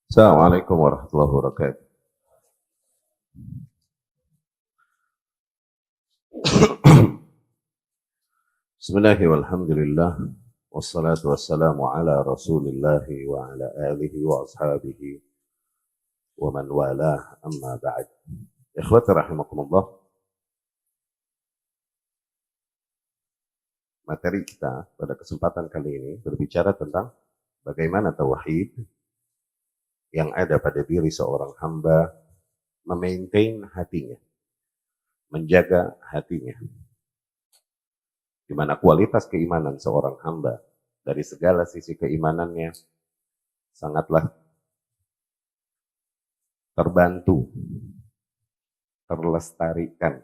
Assalamualaikum warahmatullahi wabarakatuh. Bismillahirrahmanirrahim. Walhamdulillah. Wassalatu wassalamu ala rasulillahi wa ala alihi wa ashabihi wa man walah amma ba'd. Ikhwati rahimakumullah. Materi kita pada kesempatan kali ini berbicara tentang bagaimana tauhid yang ada pada diri seorang hamba memaintain hatinya, menjaga hatinya. Di mana kualitas keimanan seorang hamba dari segala sisi keimanannya sangatlah terbantu, terlestarikan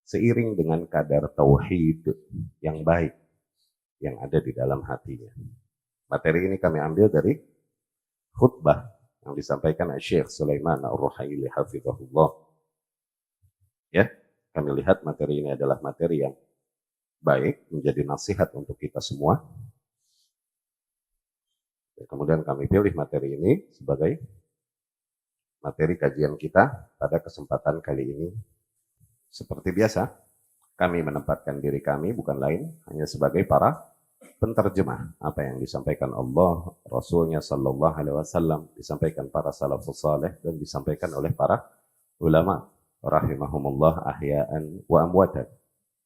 seiring dengan kadar tauhid yang baik yang ada di dalam hatinya. Materi ini kami ambil dari khutbah yang disampaikan oleh Syekh Sulaiman Ar-Ruhaili hafizahullah. Ya, kami lihat materi ini adalah materi yang baik, menjadi nasihat untuk kita semua. Kemudian kami pilih materi ini sebagai materi kajian kita pada kesempatan kali ini. Seperti biasa, kami menempatkan diri kami bukan lain hanya sebagai para penterjemah apa yang disampaikan Allah, Rasulnya Sallallahu Alaihi Wasallam, disampaikan para salafus saleh dan disampaikan oleh para ulama rahimahumullah ahya'an wa amwatan.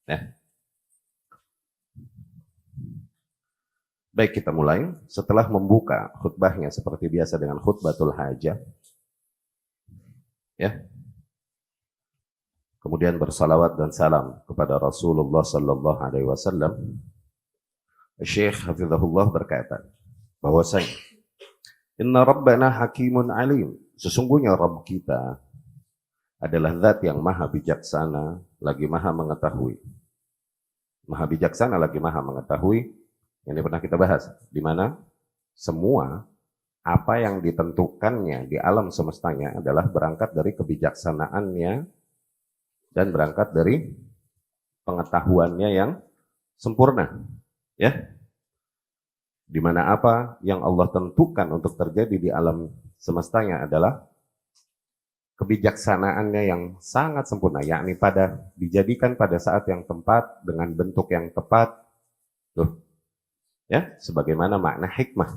Ya. Baik, kita mulai. Setelah membuka khutbahnya seperti biasa dengan khutbatul hajah, ya. Kemudian bersalawat dan salam kepada Rasulullah Sallallahu Alaihi Wasallam. Syekh Hafizahullah berkata bahwasanya Inna Rabbana Hakimun Alim. Sesungguhnya Rabb kita adalah zat yang maha bijaksana lagi maha mengetahui. Maha bijaksana lagi maha mengetahui. Ini pernah kita bahas, di mana semua apa yang ditentukannya di alam semestanya adalah berangkat dari kebijaksanaannya dan berangkat dari pengetahuannya yang sempurna. Ya, di mana apa yang Allah tentukan untuk terjadi di alam semestanya adalah kebijaksanaannya yang sangat sempurna, yakni dijadikan pada saat yang tepat dengan bentuk yang tepat. Tuh. Ya, sebagaimana makna hikmah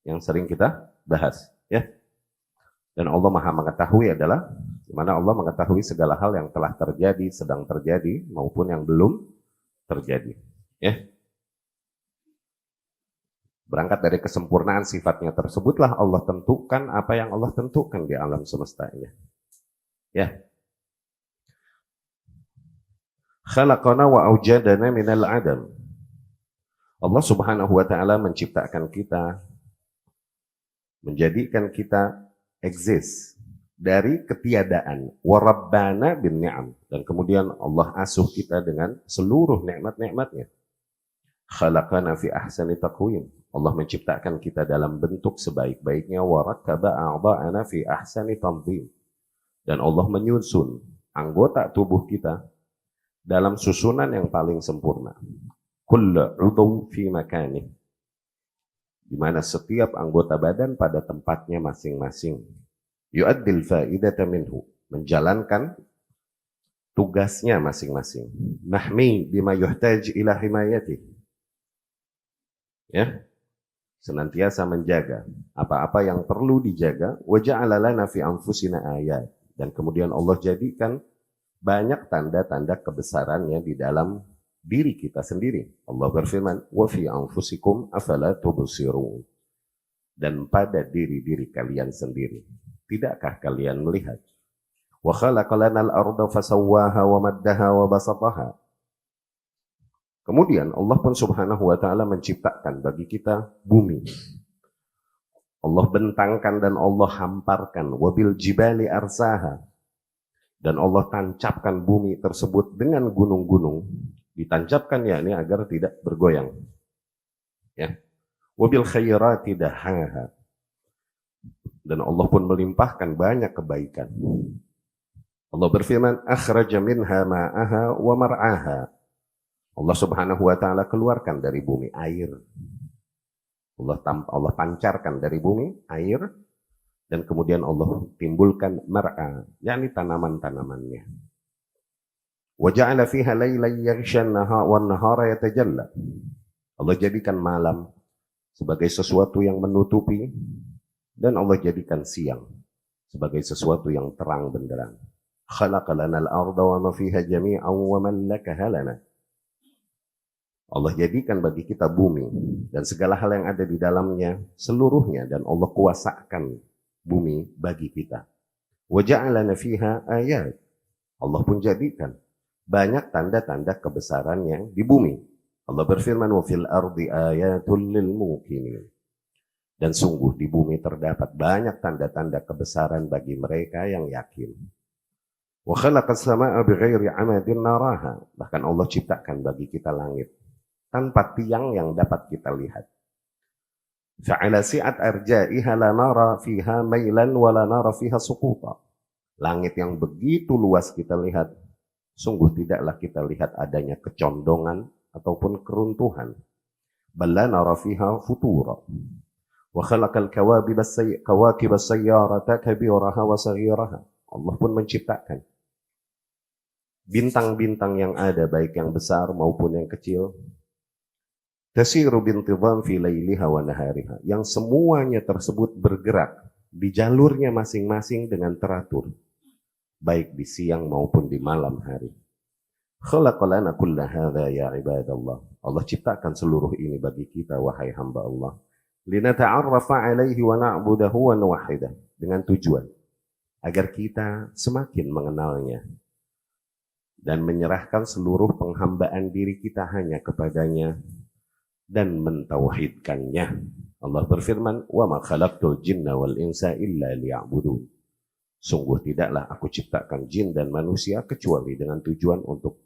yang sering kita bahas, ya. Dan Allah Maha mengetahui adalah di mana Allah mengetahui segala hal yang telah terjadi, sedang terjadi maupun yang belum terjadi, ya. Berangkat dari kesempurnaan sifatnya tersebutlah Allah tentukan apa yang Allah tentukan di alam semestanya. Ya. Khalaqana wa aujadana minal adam. Allah Subhanahu wa taala menciptakan kita, menjadikan kita eksis dari ketiadaan. Wa rabbana bin ni'am, dan kemudian Allah asuh kita dengan seluruh nikmat-nikmatnya. Khalaqana fi ahsani taqwim. Allah menciptakan kita dalam bentuk sebaik-baiknya. Wa rakkaba a'dha'ana fi ahsani tanzim. Dan Allah menyusun anggota tubuh kita dalam susunan yang paling sempurna. Kullu 'udhu fi makanih. Di mana setiap anggota badan pada tempatnya masing-masing. Yu'addil fa'idata minhu. Menjalankan tugasnya masing-masing. Nahmi bima yuhtaj ila himayatih. Ya, senantiasa menjaga apa-apa yang perlu dijaga. Wa ja'ala lana fi anfusina ayat. Dan kemudian Allah jadikan banyak tanda-tanda kebesarannya di dalam diri kita sendiri. Allah berfirman, wa fi anfusikum afala tubsirun. Dan pada diri-diri kalian sendiri, tidakkah kalian melihat? Wa khalaqalanal arda fasawwaha wa maddaha wa basataha. Kemudian Allah pun Subhanahu wa taala menciptakan bagi kita bumi. Allah bentangkan dan Allah hamparkan. Wabil jibali arsaha. Dan Allah tancapkan bumi tersebut dengan gunung-gunung. Ditancapkan yakni agar tidak bergoyang. Ya. Wabil khairati dahaha. Dan Allah pun melimpahkan banyak kebaikan. Allah berfirman, akhraja minha ma'aha wa mar'aha. Allah Subhanahu wa taala keluarkan dari bumi air. Allah pancarkan dari bumi air Dan kemudian Allah timbulkan mar'a, yakni tanaman-tanamannya. Wa ja'ala fiha laylan yaghsha an-nahara yatajalla. Allah jadikan malam sebagai sesuatu yang menutupi, dan Allah jadikan siang sebagai sesuatu yang terang benderang. Khalaqa lana al-arda wa ma fiha jami'an wa mallakaha lana. Allah jadikan bagi kita bumi dan segala hal yang ada di dalamnya seluruhnya, dan Allah kuasakan bumi bagi kita. Wa ja'alana fiha ayat. Allah pun jadikan banyak tanda-tanda kebesarannya di bumi. Allah berfirman, wa fil ardi ayatul lil muqinin. Dan sungguh di bumi terdapat banyak tanda-tanda kebesaran bagi mereka yang yakin. Wa khalaqas samaa'a bighairi 'amadin naraha. Bahkan Allah ciptakan bagi kita langit tanpa tiang yang dapat kita lihat. Fa'ala si'at arja'iha la nara fiha mailan wa la nara fiha suquta. Langit yang begitu luas kita lihat, sungguh tidaklah kita lihat adanya kecondongan ataupun keruntuhan. Bal la nara fiha futura. Wa khalaqal kawakib as-sayyarata kabiraha wa saghiraha. Allah pun menciptakan bintang-bintang yang ada, baik yang besar maupun yang kecil. Tasiru bintidham fi lailiha wa nahariha, yang semuanya tersebut bergerak di jalurnya masing-masing dengan teratur, baik di siang maupun di malam hari. Khalaqa lana kulla hadza ya ibadallah. Allah ciptakan seluruh ini bagi kita, wahai hamba Allah. Linata'arrafa alaihi wa na'budahu wa nuwahhidah, dengan tujuan agar kita semakin mengenalnya dan menyerahkan seluruh penghambaan diri kita hanya kepadanya dan mentauhidkannya. Allah berfirman, wa ma khalaqtul jinna wal insa illa liya'budun. Sungguh tidaklah aku ciptakan jin dan manusia kecuali dengan tujuan untuk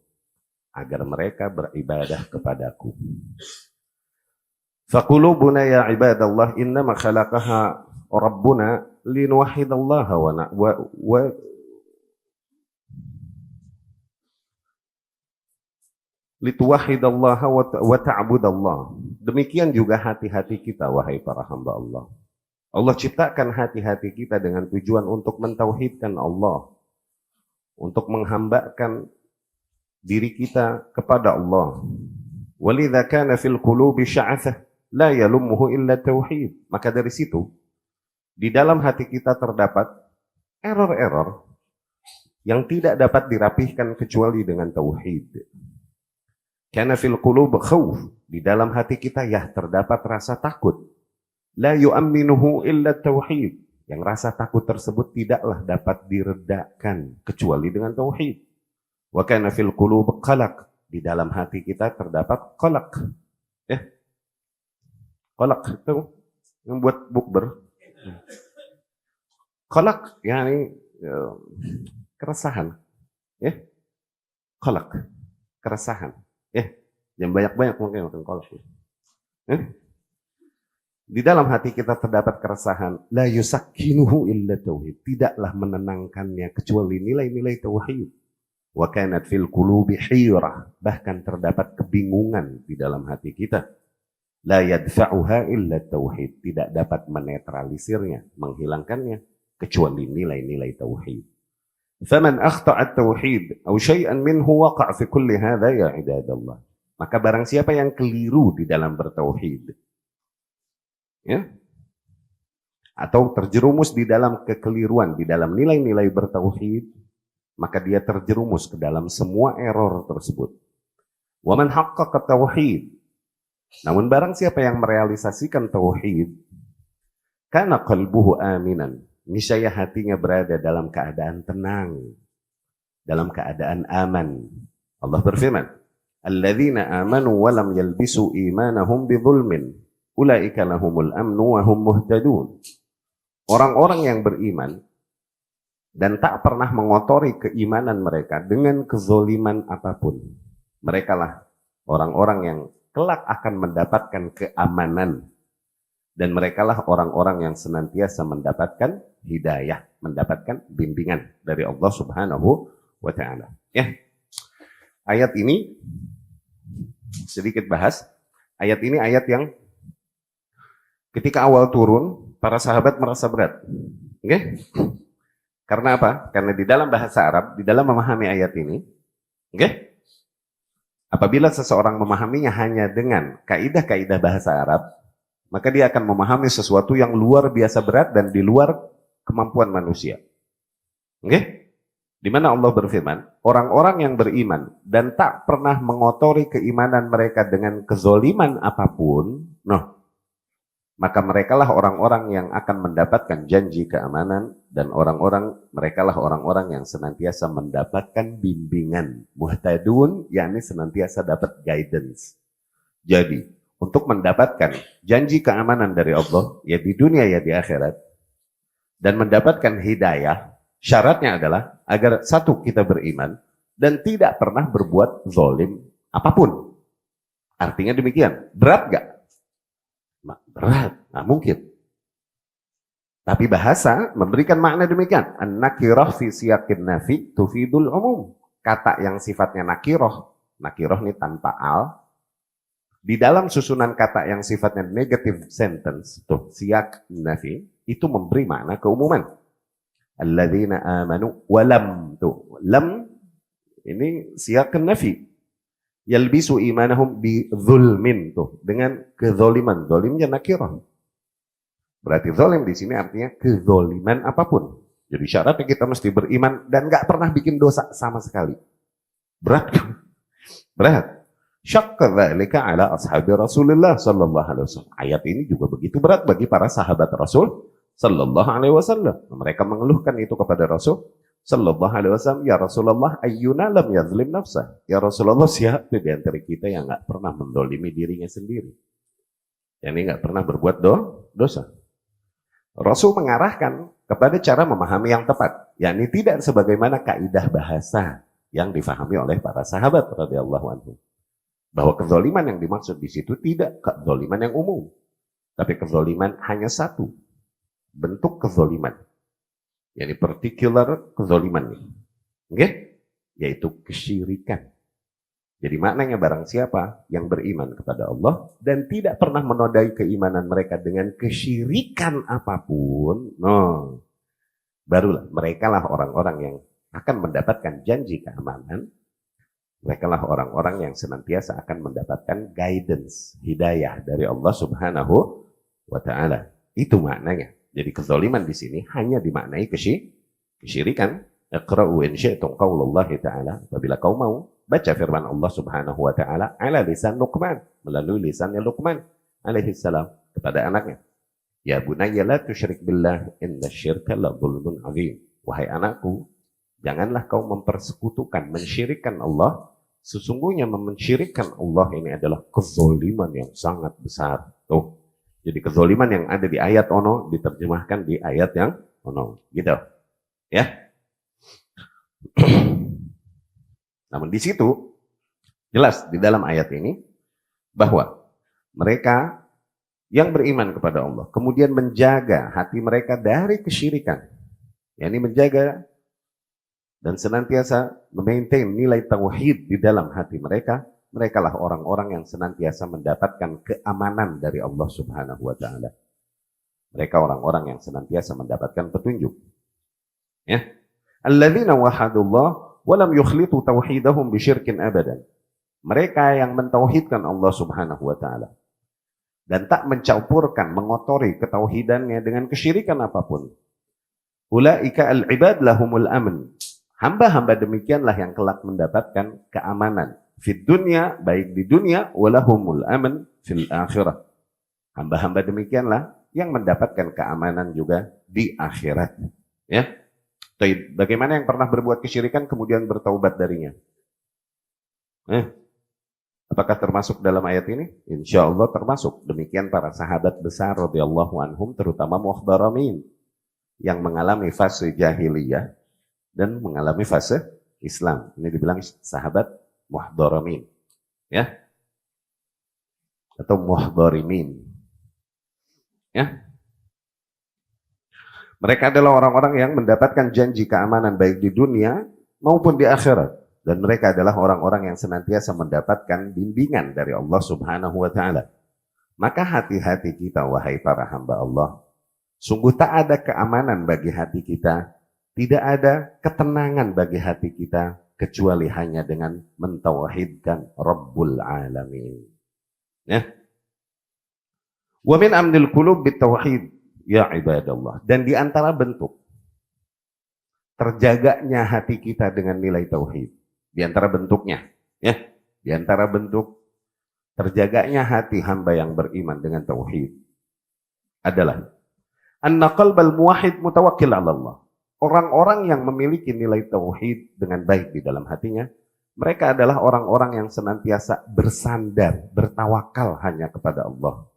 agar mereka beribadah kepadaku. Faqulubuna ya ibadallah innama khalaqaha rabbuna linuwahhidallaha wa lituwahhidallaha wa ta'budallah. Demikian juga hati-hati kita, wahai para hamba Allah. Allah ciptakan hati-hati kita dengan tujuan untuk mentauhidkan Allah, untuk menghambakan diri kita kepada Allah. Walidha kana fil qulubi sya'athah la yalumuhu illa tauhid. Maka dari situ, di dalam hati kita terdapat error-error yang tidak dapat dirapihkan kecuali dengan tauhid. Kana fil qulub khauf, di dalam hati kita ya terdapat rasa takut. La yu'amminuhu illa tauhid, yang rasa takut tersebut tidaklah dapat diredakan kecuali dengan tauhid. Wa kana fil qulub qalaq, di dalam hati kita terdapat qalaq. Ya. Qalaq itu yang buat bukber. Qalaq yakni keresahan. Ya. Qalaq, keresahan. Yang banyak-banyak mungkin makan kolak. Di dalam hati kita terdapat keresahan. La yusakkinuhu illa tauhid. Tidaklah menenangkannya kecuali nilai-nilai tauhid. Wa kanat fil qulubi hirah. Bahkan terdapat kebingungan di dalam hati kita. La yadfa'uha illa tauhid. Tidak dapat menetralisirnya, menghilangkannya kecuali nilai-nilai tauhid. Faman akhta'a at-tauhid aw syai'an minhu waqa'a fi kulli hadza ya ibadallah. Maka barang siapa yang keliru di dalam bertauhid, ya, atau terjerumus di dalam kekeliruan, di dalam nilai-nilai bertauhid, maka dia terjerumus ke dalam semua error tersebut. Wa man haqqaqa tauhid, namun barang siapa yang merealisasikan tauhid, kana qalbuhu aminan, niscaya hatinya berada dalam keadaan tenang, dalam keadaan aman. Allah berfirman, alladzina amanu wa lam yalbisu imanahum bidzulmin ulaika lahumul amnu wa hum muhtadun. Orang-orang yang beriman dan tak pernah mengotori keimanan mereka dengan kezoliman apapun, merekalah orang-orang yang kelak akan mendapatkan keamanan. Dan merekalah orang-orang yang senantiasa mendapatkan hidayah, mendapatkan bimbingan dari Allah Subhanahu wa ta'ala. Ya. Ayat ini sedikit bahas. Ayat ini ayat yang ketika awal turun, para sahabat merasa berat. Okay? Karena apa? Karena di dalam bahasa Arab, di dalam memahami ayat ini, okay? Apabila seseorang memahaminya hanya dengan kaidah-kaidah bahasa Arab, maka dia akan memahami sesuatu yang luar biasa berat dan di luar kemampuan manusia. Okay? Di mana Allah berfirman, orang-orang yang beriman dan tak pernah mengotori keimanan mereka dengan kezoliman apapun, maka merekalah orang-orang yang akan mendapatkan janji keamanan dan merekalah orang-orang yang senantiasa mendapatkan bimbingan. Muhtadun, yakni senantiasa dapat guidance. Jadi, untuk mendapatkan janji keamanan dari Allah, ya di dunia ya di akhirat, dan mendapatkan hidayah, syaratnya adalah agar satu, kita beriman dan tidak pernah berbuat zalim apapun. Artinya demikian. Berat gak? Berat, nggak mungkin. Tapi bahasa memberikan makna demikian. An-nakirah fi siyaqin nafi tufidul umum. Kata yang sifatnya nakirah ini tanpa al. Di dalam susunan kata yang sifatnya negative sentence, tuh siyak nafi, itu memberi makna keumuman. Alladzina amanu walam, tuh lam ini siyak nafi. Yalbisu imanahum bi zulmin, tuh dengan kezoliman. Zolimnya nakirah. Berarti zolim di sini artinya kezoliman apapun. Jadi syaratnya kita mesti beriman dan nggak pernah bikin dosa sama sekali. Berat. Berat. Syakka dzalika ala ashabi Rasulullah sallallahu alaihi wasallam. Ayat ini juga begitu berat bagi para sahabat Rasul sallallahu alaihi wasallam. Mereka mengeluhkan itu kepada Rasul sallallahu alaihi wasallam, ya Rasulullah, ayyuna lam yazlim nafsah. Ya Rasulullah, siapa di antara kita yang nggak pernah mendolimi dirinya sendiri? Yang ini nggak pernah berbuat dosa. Rasul mengarahkan kepada cara memahami yang tepat, yakni tidak sebagaimana kaidah bahasa yang difahami oleh para sahabat radhiyallahu anhum. Bahwa kezaliman yang dimaksud di situ tidak kezaliman yang umum, tapi kezaliman hanya satu bentuk kezaliman. Yakni particular kezaliman nih. Okay? Yaitu kesyirikan. Jadi maknanya barang siapa yang beriman kepada Allah dan tidak pernah menodai keimanan mereka dengan kesyirikan apapun, barulah merekalah orang-orang yang akan mendapatkan janji keamanan. Merekalah orang-orang yang senantiasa akan mendapatkan guidance, hidayah dari Allah Subhanahu wa Ta'ala. Itu maknanya. Jadi kezaliman di sini hanya dimaknai kesyirikan. Iqra'u in syi'tum qaulallahi ta'ala. Apabila kau mau baca firman Allah Subhanahu wa Ta'ala ala lisan Luqman, melalui lisannya Luqman alaihi salam kepada anaknya. Ya bunayya la tusyrik billah inna syirka la dzulmun 'adzim. Wahai anakku, janganlah kau mempersekutukan, mensyirikkan Allah. Sesungguhnya mensyirikkan Allah ini adalah kezaliman yang sangat besar. Tuh. Jadi kezaliman yang ada di ayat ono diterjemahkan di ayat yang ono, gitu. Ya. Namun di situ jelas di dalam ayat ini bahwa mereka yang beriman kepada Allah kemudian menjaga hati mereka dari kesyirikan. yakni menjaga dan senantiasa memaintain nilai tauhid di dalam hati mereka. Merekalah orang-orang yang senantiasa mendapatkan keamanan dari Allah Subhanahu wa Ta'ala. Mereka orang-orang yang senantiasa mendapatkan petunjuk. Ya. Alladzina wahadullah wa lam yukhlitu tauhidahum bisyirkin abadan. Mereka yang mentauhidkan Allah Subhanahu wa Ta'ala dan tak mencampurkan, mengotori ketauhidannya dengan kesyirikan apapun. Ulaika al-ibad lahumul aman. Hamba-hamba demikianlah yang kelak mendapatkan keamanan. Fid dunya, baik di dunia, walahumul aman fil akhirah. Hamba-hamba demikianlah yang mendapatkan keamanan juga di akhirat. Ya. Bagaimana yang pernah berbuat kesyirikan kemudian bertaubat darinya? Apakah termasuk dalam ayat ini? Insya Allah termasuk. Demikian para sahabat besar radhiyallahu anhum, terutama muhdharamin yang mengalami fase jahiliyah dan mengalami fase Islam. Ini dibilang sahabat muhdharamin, ya, atau muhdharimin, ya. Mereka adalah orang-orang yang mendapatkan janji keamanan baik di dunia maupun di akhirat, dan mereka adalah orang-orang yang senantiasa mendapatkan bimbingan dari Allah Subhanahu wa Ta'ala. Maka hati-hati kita, wahai para hamba Allah, Sungguh tak ada keamanan bagi hati kita, tidak ada ketenangan bagi hati kita, kecuali hanya dengan mentauhidkan Rabbul Alamin. Ya. Wa min amnil qulub bitauhid ya ibadallah. Dan di antara bentuk terjaganya hati kita dengan nilai tauhid, di antara bentuknya, ya, di antara bentuk terjaganya hati hamba yang beriman dengan tauhid adalah anna qalbal muwahhid mutawakkil 'ala Allah. Orang-orang yang memiliki nilai tauhid dengan baik di dalam hatinya, mereka adalah orang-orang yang senantiasa bersandar, bertawakal hanya kepada Allah.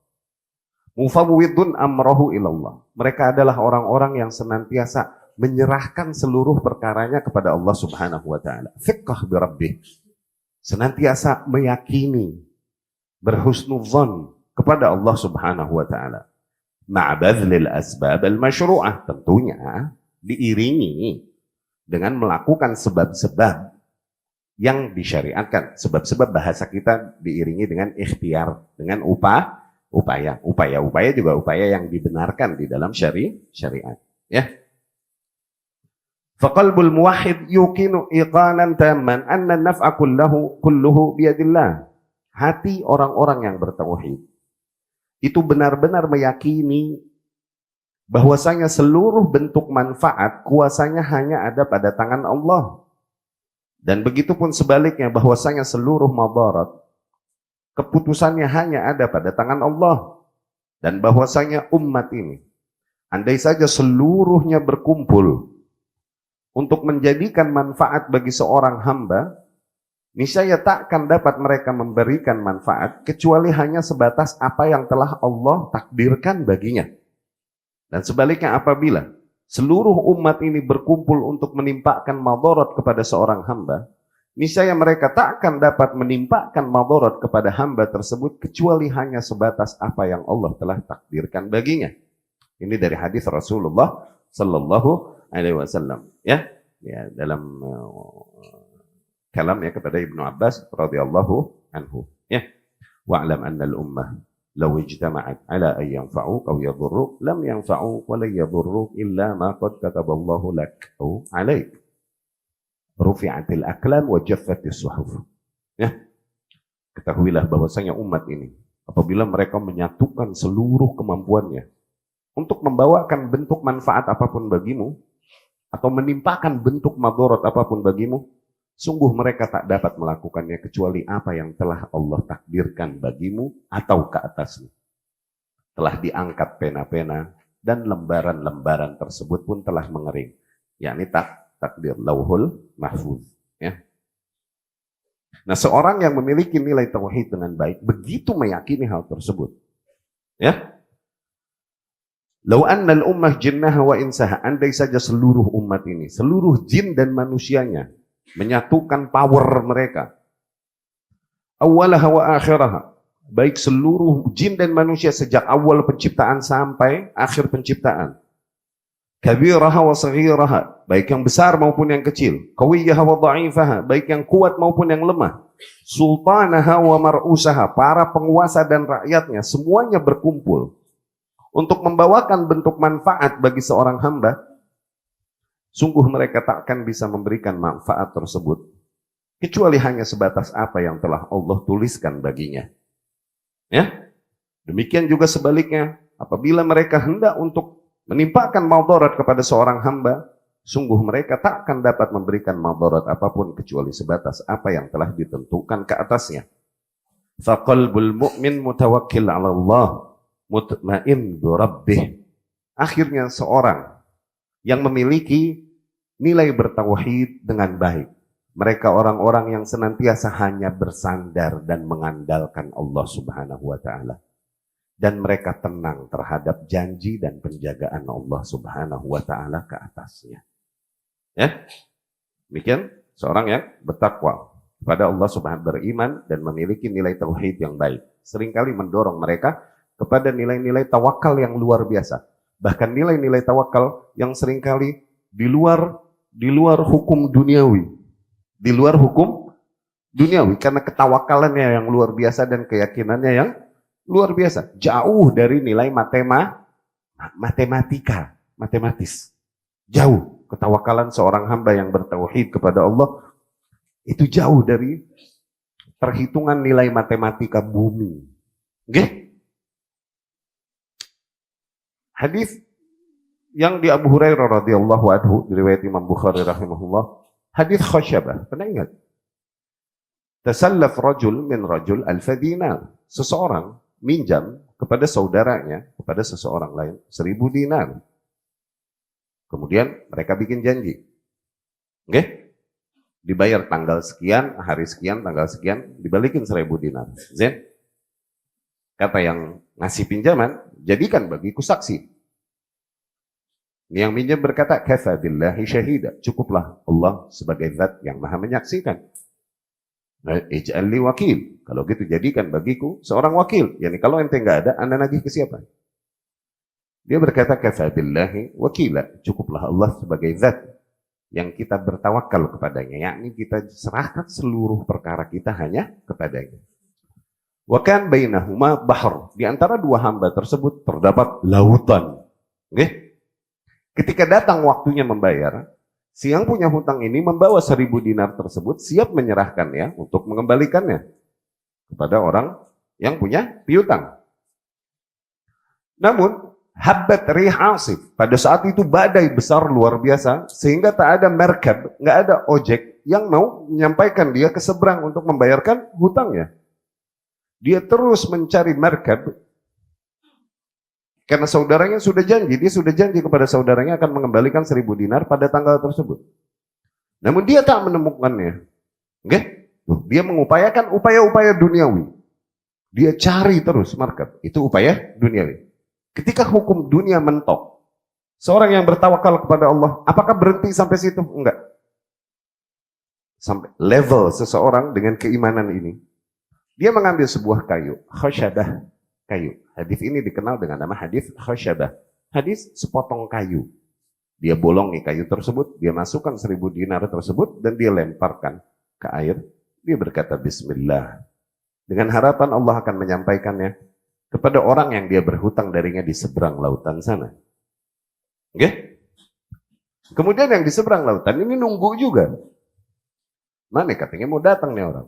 Mufawwidun amrahu ilallah. Mereka adalah orang-orang yang senantiasa menyerahkan seluruh perkaranya kepada Allah Subhanahu wa taala. Fiqh bi rabbih. Senantiasa meyakini, berhusnudzon kepada Allah Subhanahu wa taala. Ma'badhlil asbab al-masyru'ah, tentunya diiringi dengan melakukan sebab-sebab yang disyariatkan. Sebab-sebab bahasa kita diiringi dengan ikhtiar, dengan upaya juga upaya yang dibenarkan di dalam syariat, ya. Faqalbul muwahhid yuqinu iqanan tamman anna naf'a kulluhu biyadillah. Hati orang-orang yang bertauhid itu benar-benar meyakini bahwasanya seluruh bentuk manfaat kuasanya hanya ada pada tangan Allah. Dan begitu pun sebaliknya, bahwasanya seluruh madarat keputusannya hanya ada pada tangan Allah. Dan bahwasanya umat ini, andai saja seluruhnya berkumpul untuk menjadikan manfaat bagi seorang hamba, niscaya tak akan dapat mereka memberikan manfaat kecuali hanya sebatas apa yang telah Allah takdirkan baginya. Dan sebaliknya, apabila seluruh umat ini berkumpul untuk menimpakan madarat kepada seorang hamba, niscaya mereka tak akan dapat menimpakan madarat kepada hamba tersebut kecuali hanya sebatas apa yang Allah telah takdirkan baginya. Ini dari hadis Rasulullah sallallahu alaihi wasallam, ya. Ya, dalam kalamnya kepada Ibnu Abbas radhiyallahu anhu, ya. Wa'lam anna al-ummah law ijtama'at ala an yanfa'uka aw yadurruk lam yanfa'uka wa la yadurruk illa ma qad kataballahu lak aw 'alaik. Rufi'atil aqlam wa jaffatis suhuf. Ya. Ketahuilah bahwasanya umat ini apabila mereka menyatukan seluruh kemampuannya untuk membawakan bentuk manfaat apapun bagimu atau menimpakan bentuk madarat apapun bagimu, sungguh mereka tak dapat melakukannya kecuali apa yang telah Allah takdirkan bagimu atau ke atasmu. Telah diangkat pena-pena dan lembaran-lembaran tersebut pun telah mengering. Yakni takdir lauhul mahfuz, ya. Nah, seorang yang memiliki nilai tauhid dengan baik begitu meyakini hal tersebut, ya. Lau annal ummah jinnaha wa insaha, andai saja seluruh umat ini, seluruh jin dan manusianya menyatukan power mereka, awalaha wa akhiraha, baik seluruh jin dan manusia sejak awal penciptaan sampai akhir penciptaan, kabiraha wa saghiraha, baik yang besar maupun yang kecil, qawiyaha wa dha'ifaha, baik yang kuat maupun yang lemah, sultanaha wa mar'usaha, para penguasa dan rakyatnya semuanya berkumpul untuk membawakan bentuk manfaat bagi seorang hamba, sungguh mereka tak akan bisa memberikan manfaat tersebut kecuali hanya sebatas apa yang telah Allah tuliskan baginya, ya. Demikian juga sebaliknya, apabila mereka hendak untuk menimpakan madarat kepada seorang hamba, sungguh mereka tak akan dapat memberikan madarat apapun kecuali sebatas apa yang telah ditentukan ke atasnya. Faqalbul mu'min mutawakkil 'ala Allah mutmain bi rabbih. Akhirnya seorang yang memiliki nilai bertauhid dengan baik, mereka orang-orang yang senantiasa hanya bersandar dan mengandalkan Allah Subhanahu wa taala. Dan mereka tenang terhadap janji dan penjagaan Allah Subhanahu wa taala ke atasnya. Ya. Demikian seorang yang bertakwa kepada Allah Subhanahu, beriman dan memiliki nilai tauhid yang baik, seringkali mendorong mereka kepada nilai-nilai tawakal yang luar biasa. Bahkan nilai-nilai tawakal yang seringkali di luar hukum duniawi. Di luar hukum duniawi, karena ketawakalannya yang luar biasa dan keyakinannya yang luar biasa. Jauh dari nilai matematika, matematis. Jauh ketawakalan seorang hamba yang bertauhid kepada Allah itu jauh dari perhitungan nilai matematika bumi. Oke? Hadis yang di Abu Hurairah radhiyallahu anhu diriwayat Imam Bukhari rahimahullah, hadis khasyabah. Pernah ingat? Tasallaf rajul min rajul alfa dinar. Seseorang minjam kepada saudaranya, kepada seseorang lain 1.000 dinar. Kemudian mereka bikin janji. Oke? Dibayar tanggal sekian, hari sekian, tanggal sekian, dibalikin 1.000 dinar. Zen? Kata yang ngasih pinjaman, jadikan bagiku saksi. Yang minjam berkata, kafa billahi syahida. Cukuplah Allah sebagai zat yang maha menyaksikan. Ij'al li wakil. Kalau gitu jadikan bagiku seorang wakil. Yani kalau ente nggak ada, anda nagih ke siapa? Dia berkata, kafa billahi wakila. Cukuplah Allah sebagai zat yang kita bertawakal kepadanya. Yakni kita serahkan seluruh perkara kita hanya kepadanya. Wa kan bainahuma bahr. Di antara dua hamba tersebut terdapat lautan. Oke? Ketika datang waktunya membayar, si yang punya hutang ini membawa 1.000 dinar tersebut, siap menyerahkannya untuk mengembalikannya kepada orang yang punya piutang. Namun, habbat rih asif. Pada saat itu badai besar luar biasa, sehingga tak ada merkab, nggak ada ojek yang mau menyampaikan dia ke seberang untuk membayarkan hutangnya. Dia terus mencari merkab, karena saudaranya sudah janji, dia sudah janji kepada saudaranya akan mengembalikan 1.000 dinar pada tanggal tersebut. Namun dia tak menemukannya. Okay? Dia mengupayakan upaya-upaya duniawi. Dia cari terus market. Itu upaya duniawi. Ketika hukum dunia mentok, seorang yang bertawakal kepada Allah, apakah berhenti sampai situ? Enggak. Sampai level seseorang dengan keimanan ini. Dia mengambil sebuah kayu, khasyadah, kayu. Hadis ini dikenal dengan nama hadis khasyabah. Hadis sepotong kayu. Dia bolongi kayu tersebut, dia masukkan 1.000 dinar tersebut dan dia lemparkan ke air. Dia berkata bismillah. Dengan harapan Allah akan menyampaikannya kepada orang yang dia berhutang darinya di seberang lautan sana. Oke? Kemudian yang di seberang lautan ini nunggu juga. Mana katanya mau datang nih orang.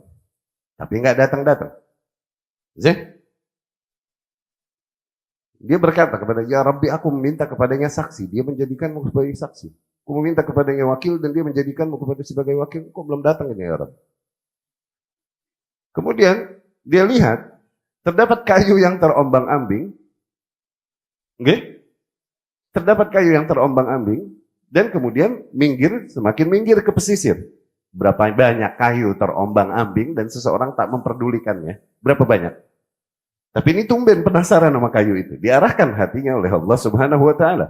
Tapi nggak datang-datang. Zeh? Dia berkata kepada, ya Rabbi, aku meminta kepadanya saksi. Dia menjadikanmu sebagai saksi. Aku meminta kepadanya wakil dan dia menjadikanmu kepada sebagai wakil. Kok belum datang ini ya Rabbi? Kemudian dia lihat terdapat kayu yang terombang-ambing. Okay? Terdapat kayu yang terombang-ambing dan kemudian minggir, semakin minggir ke pesisir. Berapa banyak kayu terombang-ambing dan seseorang tak memperdulikannya? Berapa banyak? Tapi ini tumben penasaran sama kayu itu. Diarahkan hatinya oleh Allah Subhanahu wa Ta'ala.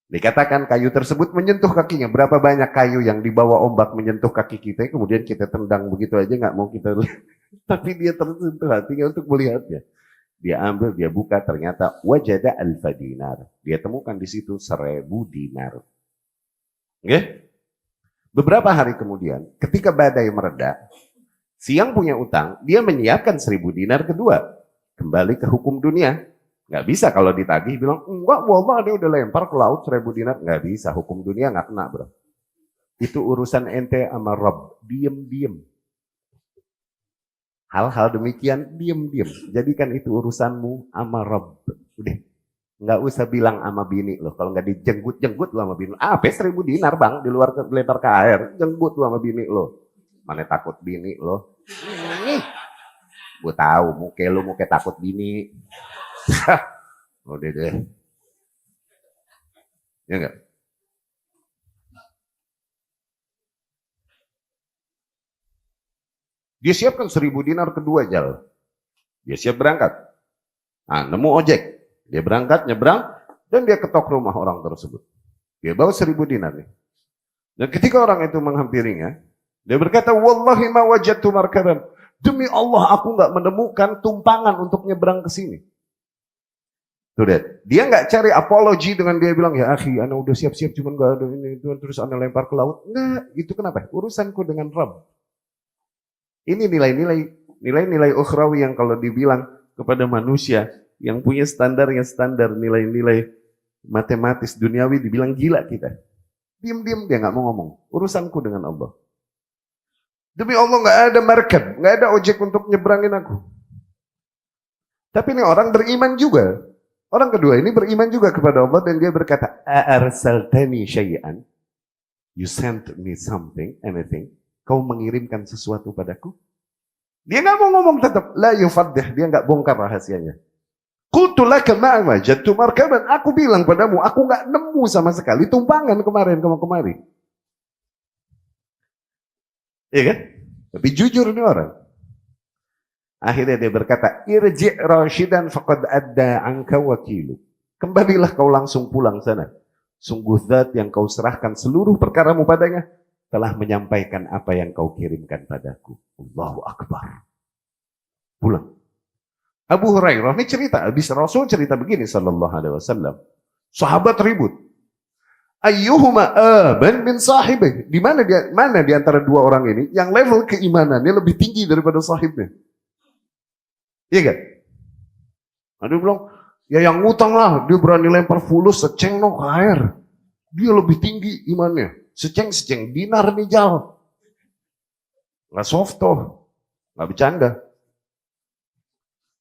Dikatakan kayu tersebut menyentuh kakinya. Berapa banyak kayu yang dibawa ombak menyentuh kaki kita, kemudian kita tendang begitu aja, nggak mau kita lihat. Tapi dia tersentuh hatinya untuk melihatnya. Dia ambil, dia buka, ternyata wajada alfa dinar. Dia temukan di situ 1.000 dinar. Oke? Beberapa hari kemudian, ketika badai mereda, si yang punya utang, dia menyiapkan 1.000 dinar kedua. Kembali ke hukum dunia. Nggak bisa kalau ditagih bilang, enggak, wallah dia udah lempar ke laut 1.000 dinar. Nggak bisa, hukum dunia nggak kena bro. Itu urusan ente sama Rabb. Diem-diem. Hal-hal demikian, diem-diem. Jadikan itu urusanmu sama Rabb. Udah. Nggak usah bilang sama bini lo. Kalau nggak dijenggut-jenggut lo sama bini lo. Ah, 1.000 dinar bang, di luar lempar ke air. Jenggut lo sama bini lo. Mana takut bini lo. Gue tahu muka takut bini. Udah deh. Ya enggak? Dia siapkan 1.000 dinar kedua jal. Dia siap berangkat. Nah, nemu ojek. Dia berangkat, nyebrang, dan dia ketok rumah orang tersebut. Dia bawa 1.000 dinar nih. Dan ketika orang itu menghampirinya, dia berkata, wallahi ma wajadtu markaban. Demi Allah, aku nggak menemukan tumpangan untuk nyebrang ke sini. Tuh deh, dia nggak cari apologi dengan dia bilang, ya akhi, ana udah siap-siap, cuman nggak ada ini, terus ana lempar ke laut. Enggak, itu kenapa? Urusanku dengan Rabb. Ini nilai-nilai ukhrawi yang kalau dibilang kepada manusia, yang punya standar nilai-nilai matematis duniawi dibilang gila kita. Diam-diam dia nggak mau ngomong. Urusanku dengan Allah. Demi Allah nggak ada markab, nggak ada ojek untuk nyebrangin aku. Tapi ini orang beriman juga. Orang kedua ini beriman juga kepada Allah dan dia berkata, "Arsaltani syai'an." You sent me something, anything. Kau mengirimkan sesuatu padaku? Dia nggak mau ngomong tetap. La yufaddih, dia nggak bongkar rahasianya. Qultu laka ma wajadtu markaban. Aku bilang padamu, aku nggak nemu sama sekali tumpangan kemarin. Iya kan? Tapi jujur ini orang. Akhirnya dia berkata, irji' rasyidan faqad adda anka wakilu. Kembalilah kau langsung pulang sana. Sungguh zat yang kau serahkan seluruh perkaramu padanya telah menyampaikan apa yang kau kirimkan padaku. Allahu Akbar. Pulang. Abu Hurairah ini cerita, habis Rasul cerita begini sallallahu alaihi wasallam. Sahabat ribut. Ayyuhuma aban min sahibih. Mana di antara dua orang ini yang level keimanannya lebih tinggi daripada sahibnya? Iya kan? Ada bilang, ya yang ngutang lah, dia berani lempar fulus seceng no ke air. Dia lebih tinggi imannya. Seceng dinar nih jauh. Nggak soft toh, nggak bercanda.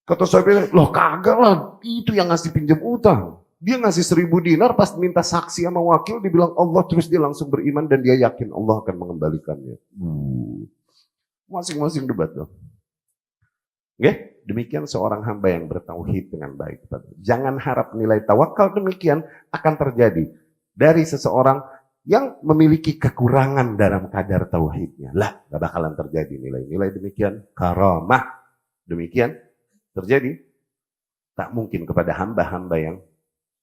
Kata sahabatnya, loh kagak lah, itu yang ngasih pinjam utang. Dia ngasih 1.000 dinar, pas minta saksi sama wakil, dibilang Allah, terus dia langsung beriman dan dia yakin Allah akan mengembalikannya. Masing-masing debat loh. Oke? Demikian seorang hamba yang bertauhid dengan baik. Jangan harap nilai tawakal demikian akan terjadi dari seseorang yang memiliki kekurangan dalam kadar tauhidnya. Lah, gak bakalan terjadi nilai-nilai demikian. Karamah demikian terjadi. Tak mungkin kepada hamba-hamba yang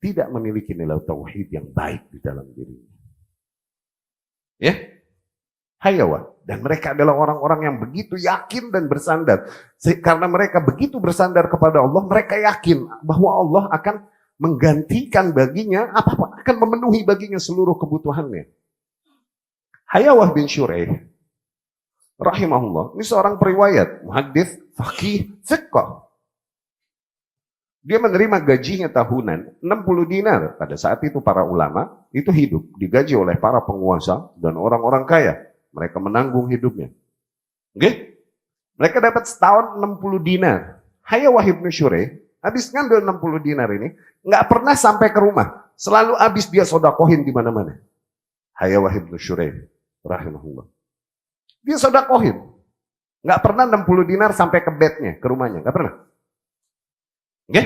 tidak memiliki nilai tauhid yang baik di dalam dirinya. Ya? Hayawan. Dan mereka adalah orang-orang yang begitu yakin dan bersandar. Karena mereka begitu bersandar kepada Allah, mereka yakin bahwa Allah akan menggantikan baginya, apa-apa, akan memenuhi baginya seluruh kebutuhannya. Hayawah bin Shuraih, rahimahullah, ini seorang periwayat, muhaddits, faqih, fiqh. Dia menerima gajinya tahunan 60 dinar. Pada saat itu para ulama itu hidup, digaji oleh para penguasa dan orang-orang kaya. Mereka menanggung hidupnya. Oke? Mereka dapat setahun 60 dinar. Hayawah bin Shuraih, habis ngambil 60 dinar ini, nggak pernah sampai ke rumah. Selalu habis dia sodakohin di mana-mana. Hayawah bin Shuraih, rahimahullah. Dia sodakohin. Nggak pernah 60 dinar sampai ke bednya, ke rumahnya. Nggak pernah. Oke?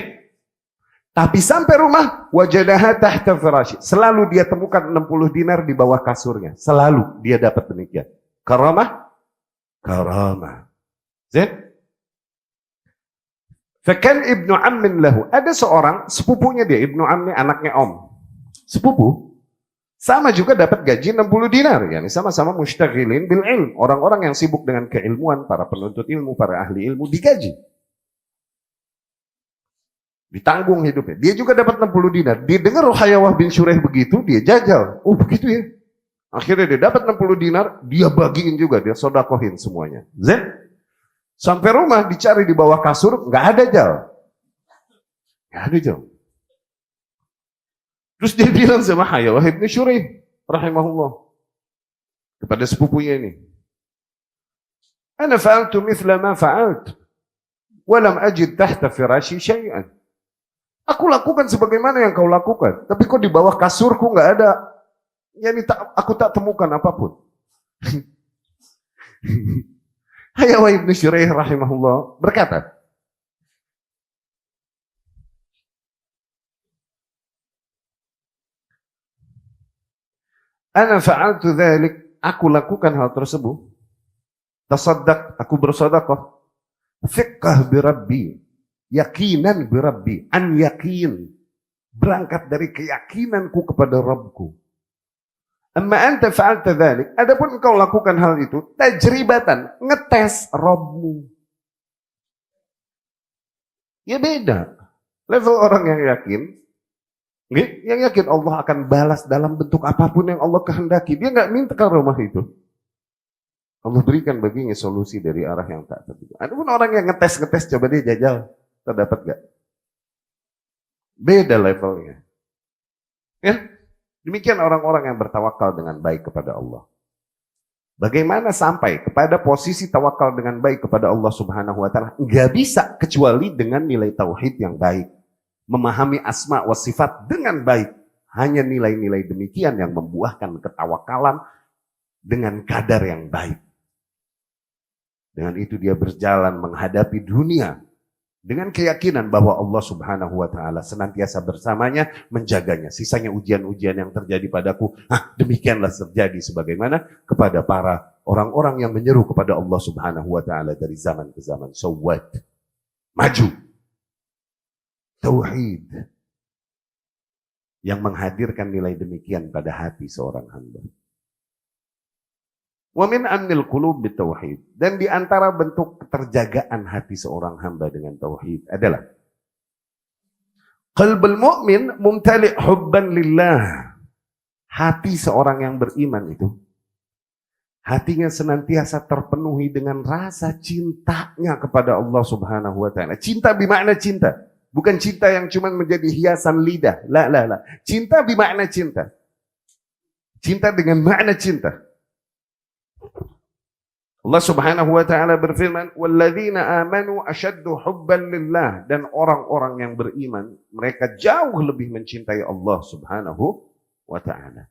Tapi sampai rumah, wajadaha tahta firasyi. Selalu dia temukan 60 dinar di bawah kasurnya. Selalu dia dapat demikian. Karamah? Karamah. Zin? Fakan ibnu ammin lahu. Ada seorang, sepupunya dia, ibnu ammi, anaknya om. Sepupu. Sama juga dapat gaji 60 dinar. Yani sama-sama mustaghilin bil ilm. Orang-orang yang sibuk dengan keilmuan, para penuntut ilmu, para ahli ilmu, digaji. Ditanggung hidupnya. Dia juga dapat 60 dinar. Dia dengar Hayawah bin Shuraih begitu, dia jajal. Oh begitu ya. Akhirnya dia dapat 60 dinar, dia bagiin juga, dia sodakohin semuanya. Zen. Sampai rumah dicari di bawah kasur, nggak ada jal. Nggak ada jal. Terus dia bilang sama Hayawah bin Shuraih, rahimahullah, kepada sepupunya ini. Ana fa'altu mithla ma fa'alt. Walam ajid tahta firashi syai'an. Aku lakukan sebagaimana yang kau lakukan. Tapi kok di bawah kasurku nggak ada. Yani aku tak temukan apapun. Hayawah bin Shuraih rahimahullah berkata, Ana fa'altu dzalik, aku lakukan hal tersebut. Tasaddaq, aku bersedekah. Fiqh bi Rabbi. Yakinan birabbi, an yakin, berangkat dari keyakinanku kepada Rabbku. Amma anta fa'alta dzalik, adapun engkau lakukan hal itu tajribatan, ngetes Rabbmu. Ya beda. Level orang yang yakin, yang yakin Allah akan balas dalam bentuk apapun yang Allah kehendaki. Dia nggak minta ke rumah itu. Allah berikan baginya solusi dari arah yang tak terduga. Adapun orang yang ngetes, coba dia jajal. Terdapat gak? Beda levelnya. Ya, demikian orang-orang yang bertawakal dengan baik kepada Allah. Bagaimana sampai kepada posisi tawakal dengan baik kepada Allah Subhanahu wa taala? Enggak bisa kecuali dengan nilai tauhid yang baik. Memahami asma wa sifat dengan baik. Hanya nilai-nilai demikian yang membuahkan ketawakalan dengan kadar yang baik. Dengan itu dia berjalan menghadapi dunia dengan keyakinan bahwa Allah Subhanahu wa taala senantiasa bersamanya, menjaganya. Sisanya ujian-ujian yang terjadi padaku, demikianlah terjadi sebagaimana kepada para orang-orang yang menyeru kepada Allah Subhanahu wa taala dari zaman ke zaman. So what? Maju. Tauhid yang menghadirkan nilai demikian pada hati seorang hamba. Wa min amnil qulub bitauhid. Dan di antara bentuk keterjagaan hati seorang hamba dengan tauhid adalah qalbul mu'min mumtali' hubban lillah. Hati seorang yang beriman itu, hatinya senantiasa terpenuhi dengan rasa cintanya kepada Allah Subhanahu wa taala. Cinta bermakna cinta, bukan cinta yang cuma menjadi hiasan lidah. La. Cinta bermakna cinta. Cinta dengan makna cinta. Allah Subhanahu wa taala berfirman, "Walladzina amanu asyaddu hubban lillah." Dan orang-orang yang beriman, mereka jauh lebih mencintai Allah Subhanahu wa taala.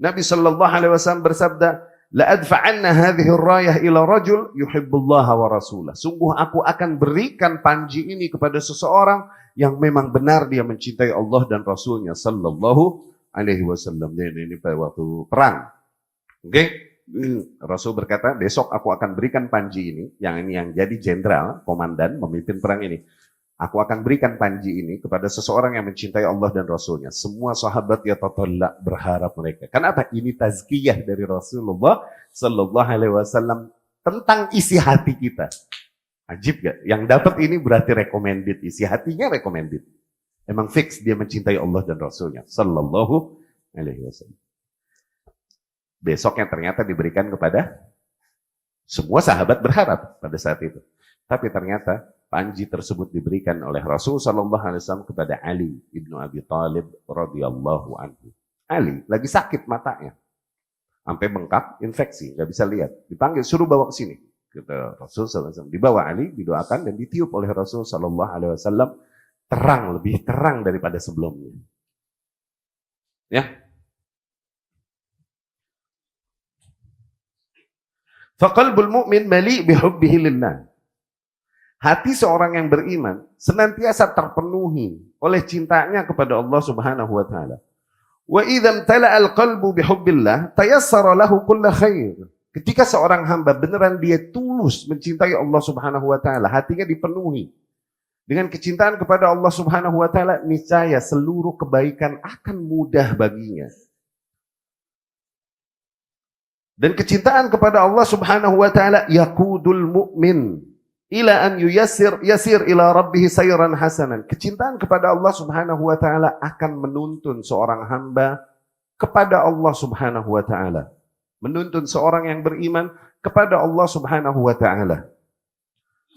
Nabi sallallahu alaihi wasallam bersabda, "La adfa'anna hadhihi ar-rayah ila rajul yuhibbullaha wa rasulah." Sungguh aku akan berikan panji ini kepada seseorang yang memang benar dia mencintai Allah dan Rasulnya sallallahu alaihi wasallam. Ini pada waktu perang. Oke? Rasul berkata, besok aku akan berikan panji ini yang jadi jenderal, komandan, memimpin perang ini. Aku akan berikan panji ini kepada seseorang yang mencintai Allah dan Rasulnya. Semua sahabat ya tatallak berharap mereka. Kenapa? Ini tazkiyah dari Rasulullah Sallallahu Alaihi Wasallam tentang isi hati kita. Ajib gak? Yang dapat ini berarti recommended. Isi hatinya recommended. Emang fix dia mencintai Allah dan Rasulnya Sallallahu Alaihi Wasallam. Besok yang ternyata diberikan kepada semua sahabat berharap pada saat itu. Tapi ternyata panji tersebut diberikan oleh Rasul Sallallahu Alaihi Wasallam kepada Ali ibnu Abi Thalib radhiyallahu anhu. Ali lagi sakit matanya, sampai bengkak, infeksi, nggak bisa lihat. Dipanggil, suruh bawa ke sini. Kata Rasul Sallallahu Alaihi Wasallam. Dibawa Ali, didoakan dan ditiup oleh Rasul Sallallahu Alaihi Wasallam. Terang, lebih terang daripada sebelumnya. Ya. Faqalbul mu'min mali' bihubbihi lillah. Hati seorang yang beriman senantiasa terpenuhi oleh cintanya kepada Allah Subhanahu wa taala. Wa idza imtala'al qalbu bihubbillah tayassara lahu kullu khair. Ketika seorang hamba beneran dia tulus mencintai Allah Subhanahu wa taala, hatinya dipenuhi dengan kecintaan kepada Allah Subhanahu wa taala, niscaya seluruh kebaikan akan mudah baginya. Dan kecintaan kepada Allah Subhanahu wa taala yaqudul mu'min ila an yasir ila rabbih sayran hasanan. Kecintaan kepada Allah Subhanahu wa taala akan menuntun seorang hamba kepada Allah Subhanahu wa taala. Menuntun seorang yang beriman kepada Allah Subhanahu wa taala.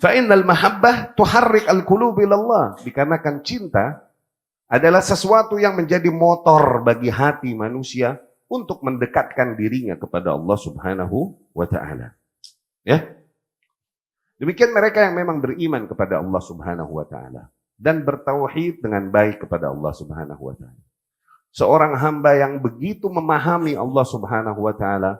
Fa innal mahabbah tuharrik al-qulub ila Allah. Dikarenakan cinta adalah sesuatu yang menjadi motor bagi hati manusia untuk mendekatkan dirinya kepada Allah Subhanahu wa taala. Ya. Demikian mereka yang memang beriman kepada Allah Subhanahu wa taala dan bertauhid dengan baik kepada Allah Subhanahu wa taala. Seorang hamba yang begitu memahami Allah Subhanahu wa taala,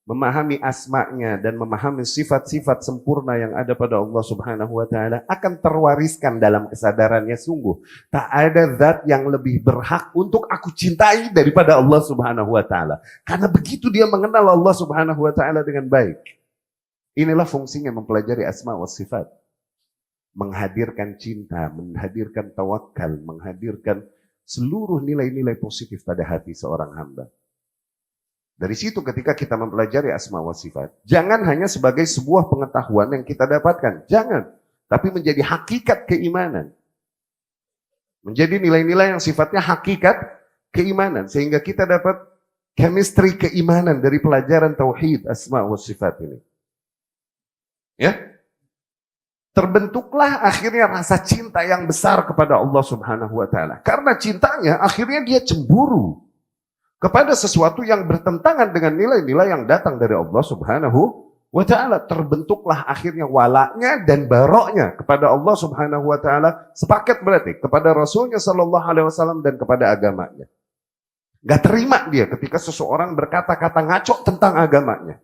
memahami asma-Nya dan memahami sifat-sifat sempurna yang ada pada Allah Subhanahu wa taala akan terwariskan dalam kesadarannya, sungguh tak ada zat yang lebih berhak untuk aku cintai daripada Allah Subhanahu wa taala. Karena begitu dia mengenal Allah Subhanahu wa taala dengan baik. Inilah fungsinya mempelajari asma wa sifat. Menghadirkan cinta, menghadirkan tawakal, menghadirkan seluruh nilai-nilai positif pada hati seorang hamba. Dari situ ketika kita mempelajari asma wa sifat, jangan hanya sebagai sebuah pengetahuan yang kita dapatkan. Jangan. Tapi menjadi hakikat keimanan. Menjadi nilai-nilai yang sifatnya hakikat keimanan. Sehingga kita dapat chemistry keimanan dari pelajaran tauhid asma wa sifat ini. Ya. Terbentuklah akhirnya rasa cinta yang besar kepada Allah Subhanahu wa taala. Karena cintanya akhirnya dia cemburu kepada sesuatu yang bertentangan dengan nilai-nilai yang datang dari Allah Subhanahu wa taala. Terbentuklah akhirnya walaknya dan baroknya kepada Allah Subhanahu wa taala, sepaket berarti kepada Rasulnya sallallahu alaihi wasallam dan kepada agamanya. Gak terima dia ketika seseorang berkata-kata ngaco tentang agamanya.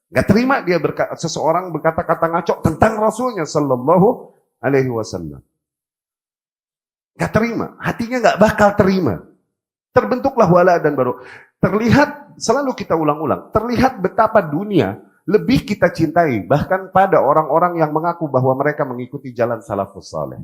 Gak terima dia seseorang berkata-kata ngaco tentang Rasulnya sallallahu alaihi wasallam. Gak terima, hatinya gak bakal terima. Terbentuklah wala dan baru. Terlihat, selalu kita ulang-ulang, terlihat betapa dunia lebih kita cintai, bahkan pada orang-orang yang mengaku bahwa mereka mengikuti jalan salafus saleh.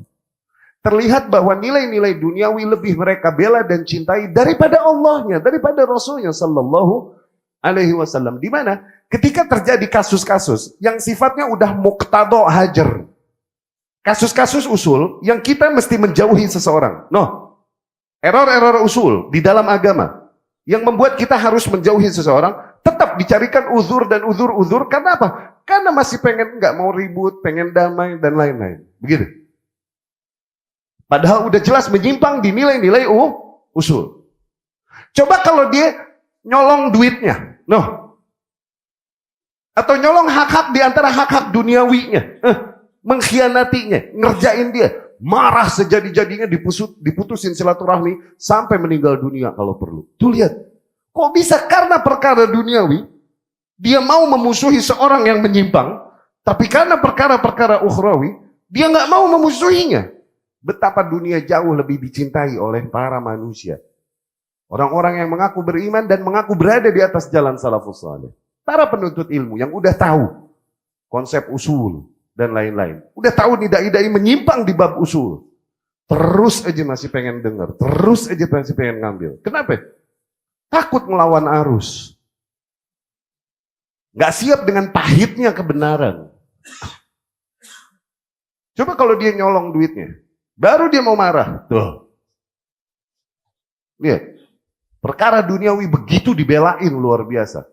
Terlihat bahwa nilai-nilai duniawi lebih mereka bela dan cintai daripada Allahnya, daripada Rasulnya sallallahu alaihi wasallam. Di mana ketika terjadi kasus-kasus yang sifatnya udah muqtado hajar, kasus-kasus usul yang kita mesti menjauhi seseorang. No, error-error usul di dalam agama yang membuat kita harus menjauhi seseorang, tetap dicarikan uzur dan uzur-uzur. Karena apa? Karena masih pengen nggak mau ribut, pengen damai dan lain-lain. Begitu. Padahal udah jelas menyimpang di nilai-nilai usul. Coba kalau dia nyolong duitnya, no, atau nyolong hak-hak di antara hak-hak duniawinya, mengkhianatinya, ngerjain dia, marah sejadi-jadinya, diputusin silaturahmi sampai meninggal dunia kalau perlu. Tuh lihat, kok bisa karena perkara duniawi dia mau memusuhi seorang yang menyimpang, tapi karena perkara-perkara ukhrawi dia nggak mau memusuhinya. Betapa dunia jauh lebih dicintai oleh para manusia. Orang-orang yang mengaku beriman dan mengaku berada di atas jalan salafus saleh. Para penuntut ilmu yang udah tahu konsep usul dan lain-lain. Udah tahu nidai-nidai menyimpang di bab usul. Terus aja masih pengen dengar. Terus aja masih pengen ngambil. Kenapa? Takut melawan arus. Gak siap dengan pahitnya kebenaran. Coba kalau dia nyolong duitnya. Baru dia mau marah. Tuh. Lihat. Perkara duniawi begitu dibelain luar biasa.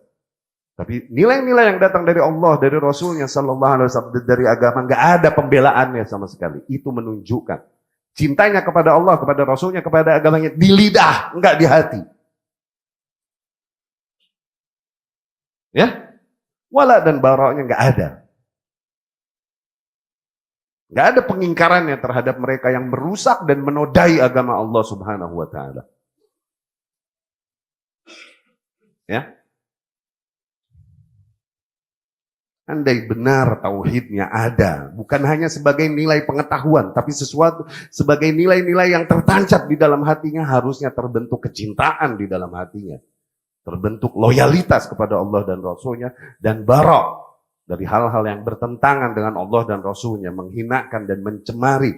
Tapi nilai-nilai yang datang dari Allah, dari Rasulnya sallallahu alaihi wasallam, dari agama, nggak ada pembelaannya sama sekali. Itu menunjukkan cintanya kepada Allah, kepada Rasulnya, kepada agamanya di lidah, nggak di hati. Ya, wala dan baroknya nggak ada. Nggak ada pengingkarannya terhadap mereka yang merusak dan menodai agama Allah Subhanahu wa taala. Ya. Andai benar tauhidnya ada, bukan hanya sebagai nilai pengetahuan, tapi sesuatu sebagai nilai-nilai yang tertancap di dalam hatinya, harusnya terbentuk kecintaan di dalam hatinya. Terbentuk loyalitas kepada Allah dan Rasulnya, dan barok dari hal-hal yang bertentangan dengan Allah dan Rasulnya, menghinakan dan mencemari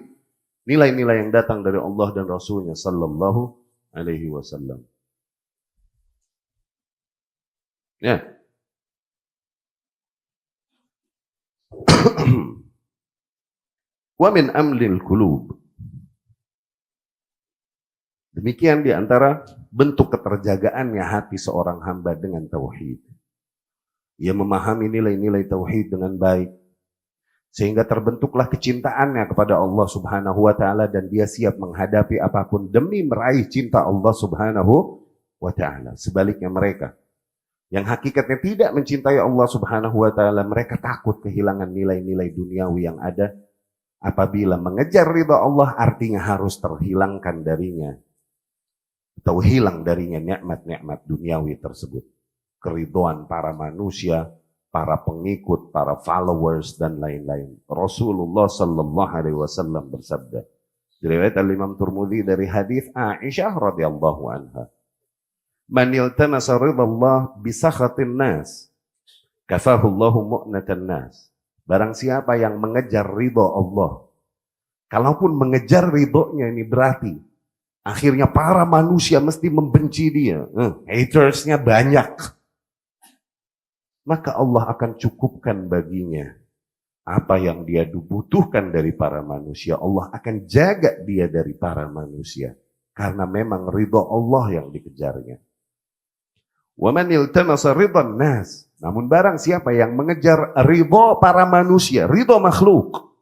nilai-nilai yang datang dari Allah dan Rasulnya sallallahu alaihi wasallam. Ya. Wa min amlil qulub. Demikian di antara bentuk keterjagaannya hati seorang hamba dengan tauhid. Ia memahami nilai-nilai tauhid dengan baik, sehingga terbentuklah kecintaannya kepada Allah Subhanahu wa taala, dan dia siap menghadapi apapun demi meraih cinta Allah Subhanahu wa taala. Sebaliknya mereka yang hakikatnya tidak mencintai Allah Subhanahu wa taala, mereka takut kehilangan nilai-nilai duniawi yang ada. Apabila mengejar ridha Allah, artinya harus terhilangkan darinya atau hilang darinya nikmat-nikmat duniawi tersebut. Keridhaan para manusia, para pengikut, para followers dan lain-lain. Rasulullah sallallahu alaihi wasallam bersabda, diriwayatkan Imam Tirmidzi dari hadis Aisyah radhiyallahu anha, "Man yaltamasa ridallah bi sakhatin nas, kafahu Allahu mu'natan nas." Barang siapa yang mengejar ridha Allah, kalaupun mengejar ridhonya ini berarti akhirnya para manusia mesti membenci dia, hatersnya banyak, maka Allah akan cukupkan baginya apa yang dia butuhkan dari para manusia. Allah akan jaga dia dari para manusia, karena memang ridha Allah yang dikejarnya. Wa man iltamasa ridhan nas, namun barang siapa yang mengejar ridha para manusia, ridha makhluk,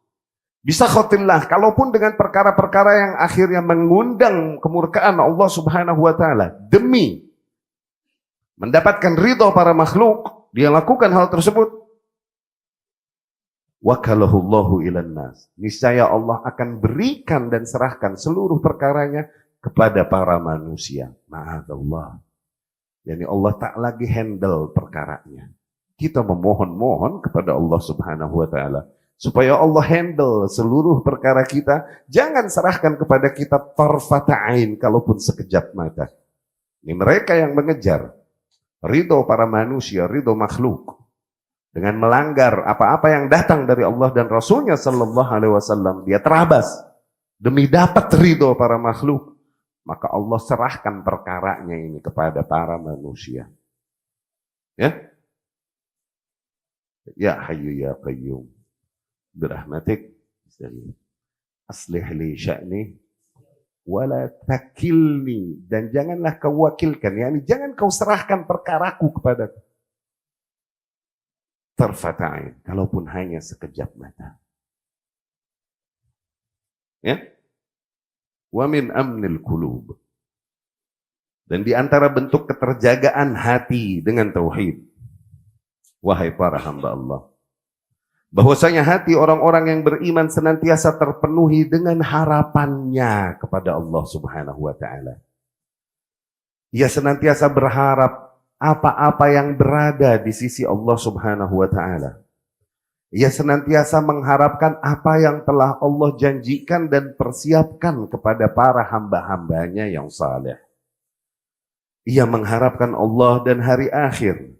Bisa khotillah, kalaupun dengan perkara-perkara yang akhirnya mengundang kemurkaan Allah Subhanahu wa taala demi mendapatkan ridho para makhluk, dia lakukan hal tersebut. Wakalahullahu ilan nas. Niscaya Allah akan berikan dan serahkan seluruh perkaranya kepada para manusia. Ma'adallah. Yani Allah tak lagi handle perkaranya. Kita memohon-mohon kepada Allah Subhanahu wa taala supaya Allah handle seluruh perkara kita. Jangan serahkan kepada kita tarfata ain, kalaupun sekejap mata. Ini mereka yang mengejar ridho para manusia, ridho makhluk, dengan melanggar apa-apa yang datang dari Allah dan Rasulnya Sallallahu Alaihi Wasallam. Dia terabas demi dapat ridho para makhluk. Maka Allah serahkan perkaranya ini kepada para manusia. Ya, ya Hayyu ya Qayyum, birahmatik aslih li sya'ni wala takilni, dan janganlah kau wakilkan, yakni jangan kau serahkan perkaraku kepada tarfata'in, kalaupun hanya sekejap mata. Ya, wa min amnil qulub, dan di antara bentuk keterjagaan hati dengan tauhid, wahai para hamba Allah, bahwasanya hati orang-orang yang beriman senantiasa terpenuhi dengan harapannya kepada Allah Subhanahu wa taala. Ia senantiasa berharap apa-apa yang berada di sisi Allah Subhanahu wa taala. Ia senantiasa mengharapkan apa yang telah Allah janjikan dan persiapkan kepada para hamba-hambanya yang saleh. Ia mengharapkan Allah dan hari akhir.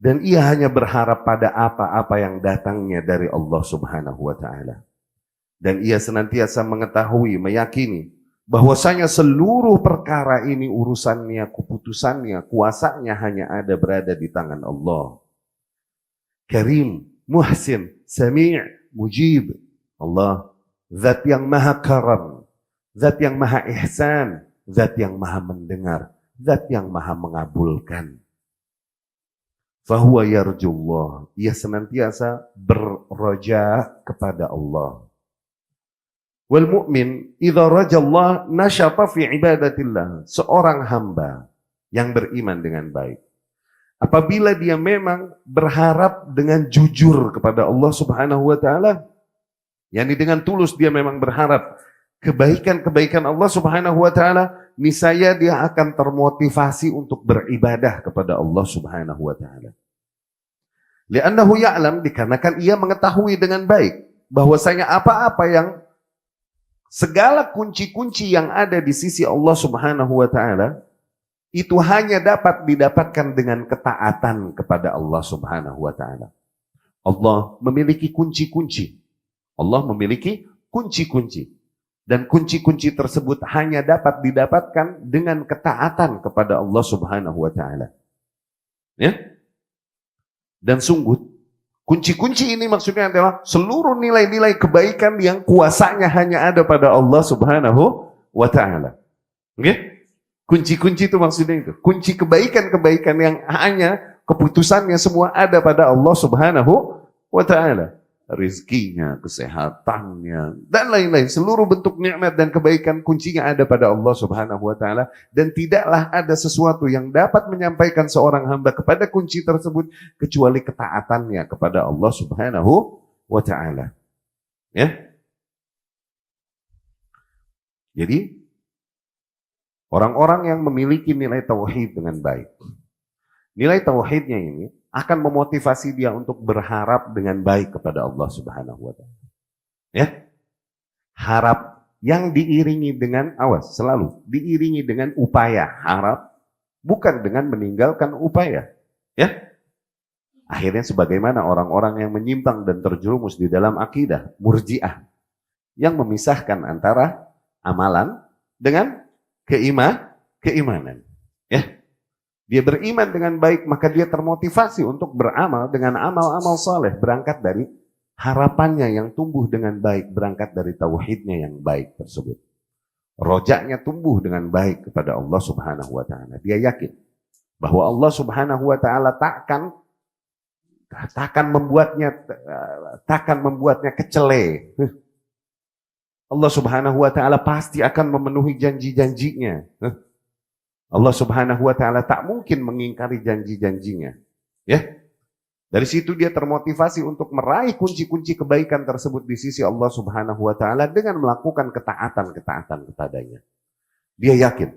Dan ia hanya berharap pada apa-apa yang datangnya dari Allah Subhanahu wa taala. Dan ia senantiasa mengetahui, meyakini bahwasanya seluruh perkara ini urusannya, keputusannya, kuasanya hanya ada berada di tangan Allah. Karim, Muhsin, Sami', Mujib. Allah, zat yang maha karam, zat yang maha ihsan, zat yang maha mendengar, zat yang maha mengabulkan. Fahuwa yarjullah, ia senantiasa berroja kepada Allah. Wal mu'min idza rajallah nasyata fi ibadatillah. Seorang hamba yang beriman dengan baik, apabila dia memang berharap dengan jujur kepada Allah Subhanahu wa taala, yakni dengan tulus dia memang berharap kebaikan-kebaikan Allah Subhanahu wa taala, niscaya dia akan termotivasi untuk beribadah kepada Allah Subhanahu wa taala. Li'annahu ya'lam, dikarenakan ia mengetahui dengan baik bahwasanya apa-apa yang segala kunci-kunci yang ada di sisi Allah Subhanahu wa taala itu hanya dapat didapatkan dengan ketaatan kepada Allah Subhanahu wa taala. Allah memiliki kunci-kunci. Allah memiliki kunci-kunci. Dan kunci-kunci tersebut hanya dapat didapatkan dengan ketaatan kepada Allah Subhanahu wa taala. Ya? Dan sungguh kunci-kunci ini maksudnya adalah seluruh nilai-nilai kebaikan yang kuasanya hanya ada pada Allah Subhanahu wa taala. Oke? Kunci-kunci itu maksudnya itu. Kunci kebaikan-kebaikan yang hanya keputusannya semua ada pada Allah Subhanahu wa taala. Rizkinya, kesehatannya, dan lain-lain. Seluruh bentuk nikmat dan kebaikan kuncinya ada pada Allah Subhanahu wa taala, dan tidaklah ada sesuatu yang dapat menyampaikan seorang hamba kepada kunci tersebut kecuali ketaatannya kepada Allah Subhanahu wa taala. Ya. Jadi orang-orang yang memiliki nilai tauhid dengan baik, nilai tauhidnya ini akan memotivasi dia untuk berharap dengan baik kepada Allah Subhanahu wa taala. Ya. Harap yang diiringi dengan, awas, selalu diiringi dengan upaya harap, bukan dengan meninggalkan upaya. Ya. Akhirnya sebagaimana orang-orang yang menyimpang dan terjerumus di dalam akidah Murji'ah yang memisahkan antara amalan dengan keimanan. Ya. Dia beriman dengan baik, maka dia termotivasi untuk beramal dengan amal-amal saleh, berangkat dari harapannya yang tumbuh dengan baik, berangkat dari tauhidnya yang baik tersebut. Rojaknya tumbuh dengan baik kepada Allah Subhanahu wa taala. Dia yakin bahwa Allah Subhanahu wa taala takkan takkan membuatnya kecele. Allah Subhanahu wa taala pasti akan memenuhi janji-janjinya. Allah Subhanahu wa taala tak mungkin mengingkari janji-janjinya. Ya. Dari situ dia termotivasi untuk meraih kunci-kunci kebaikan tersebut di sisi Allah Subhanahu wa taala dengan melakukan ketaatan-ketaatan kepadanya. Dia yakin,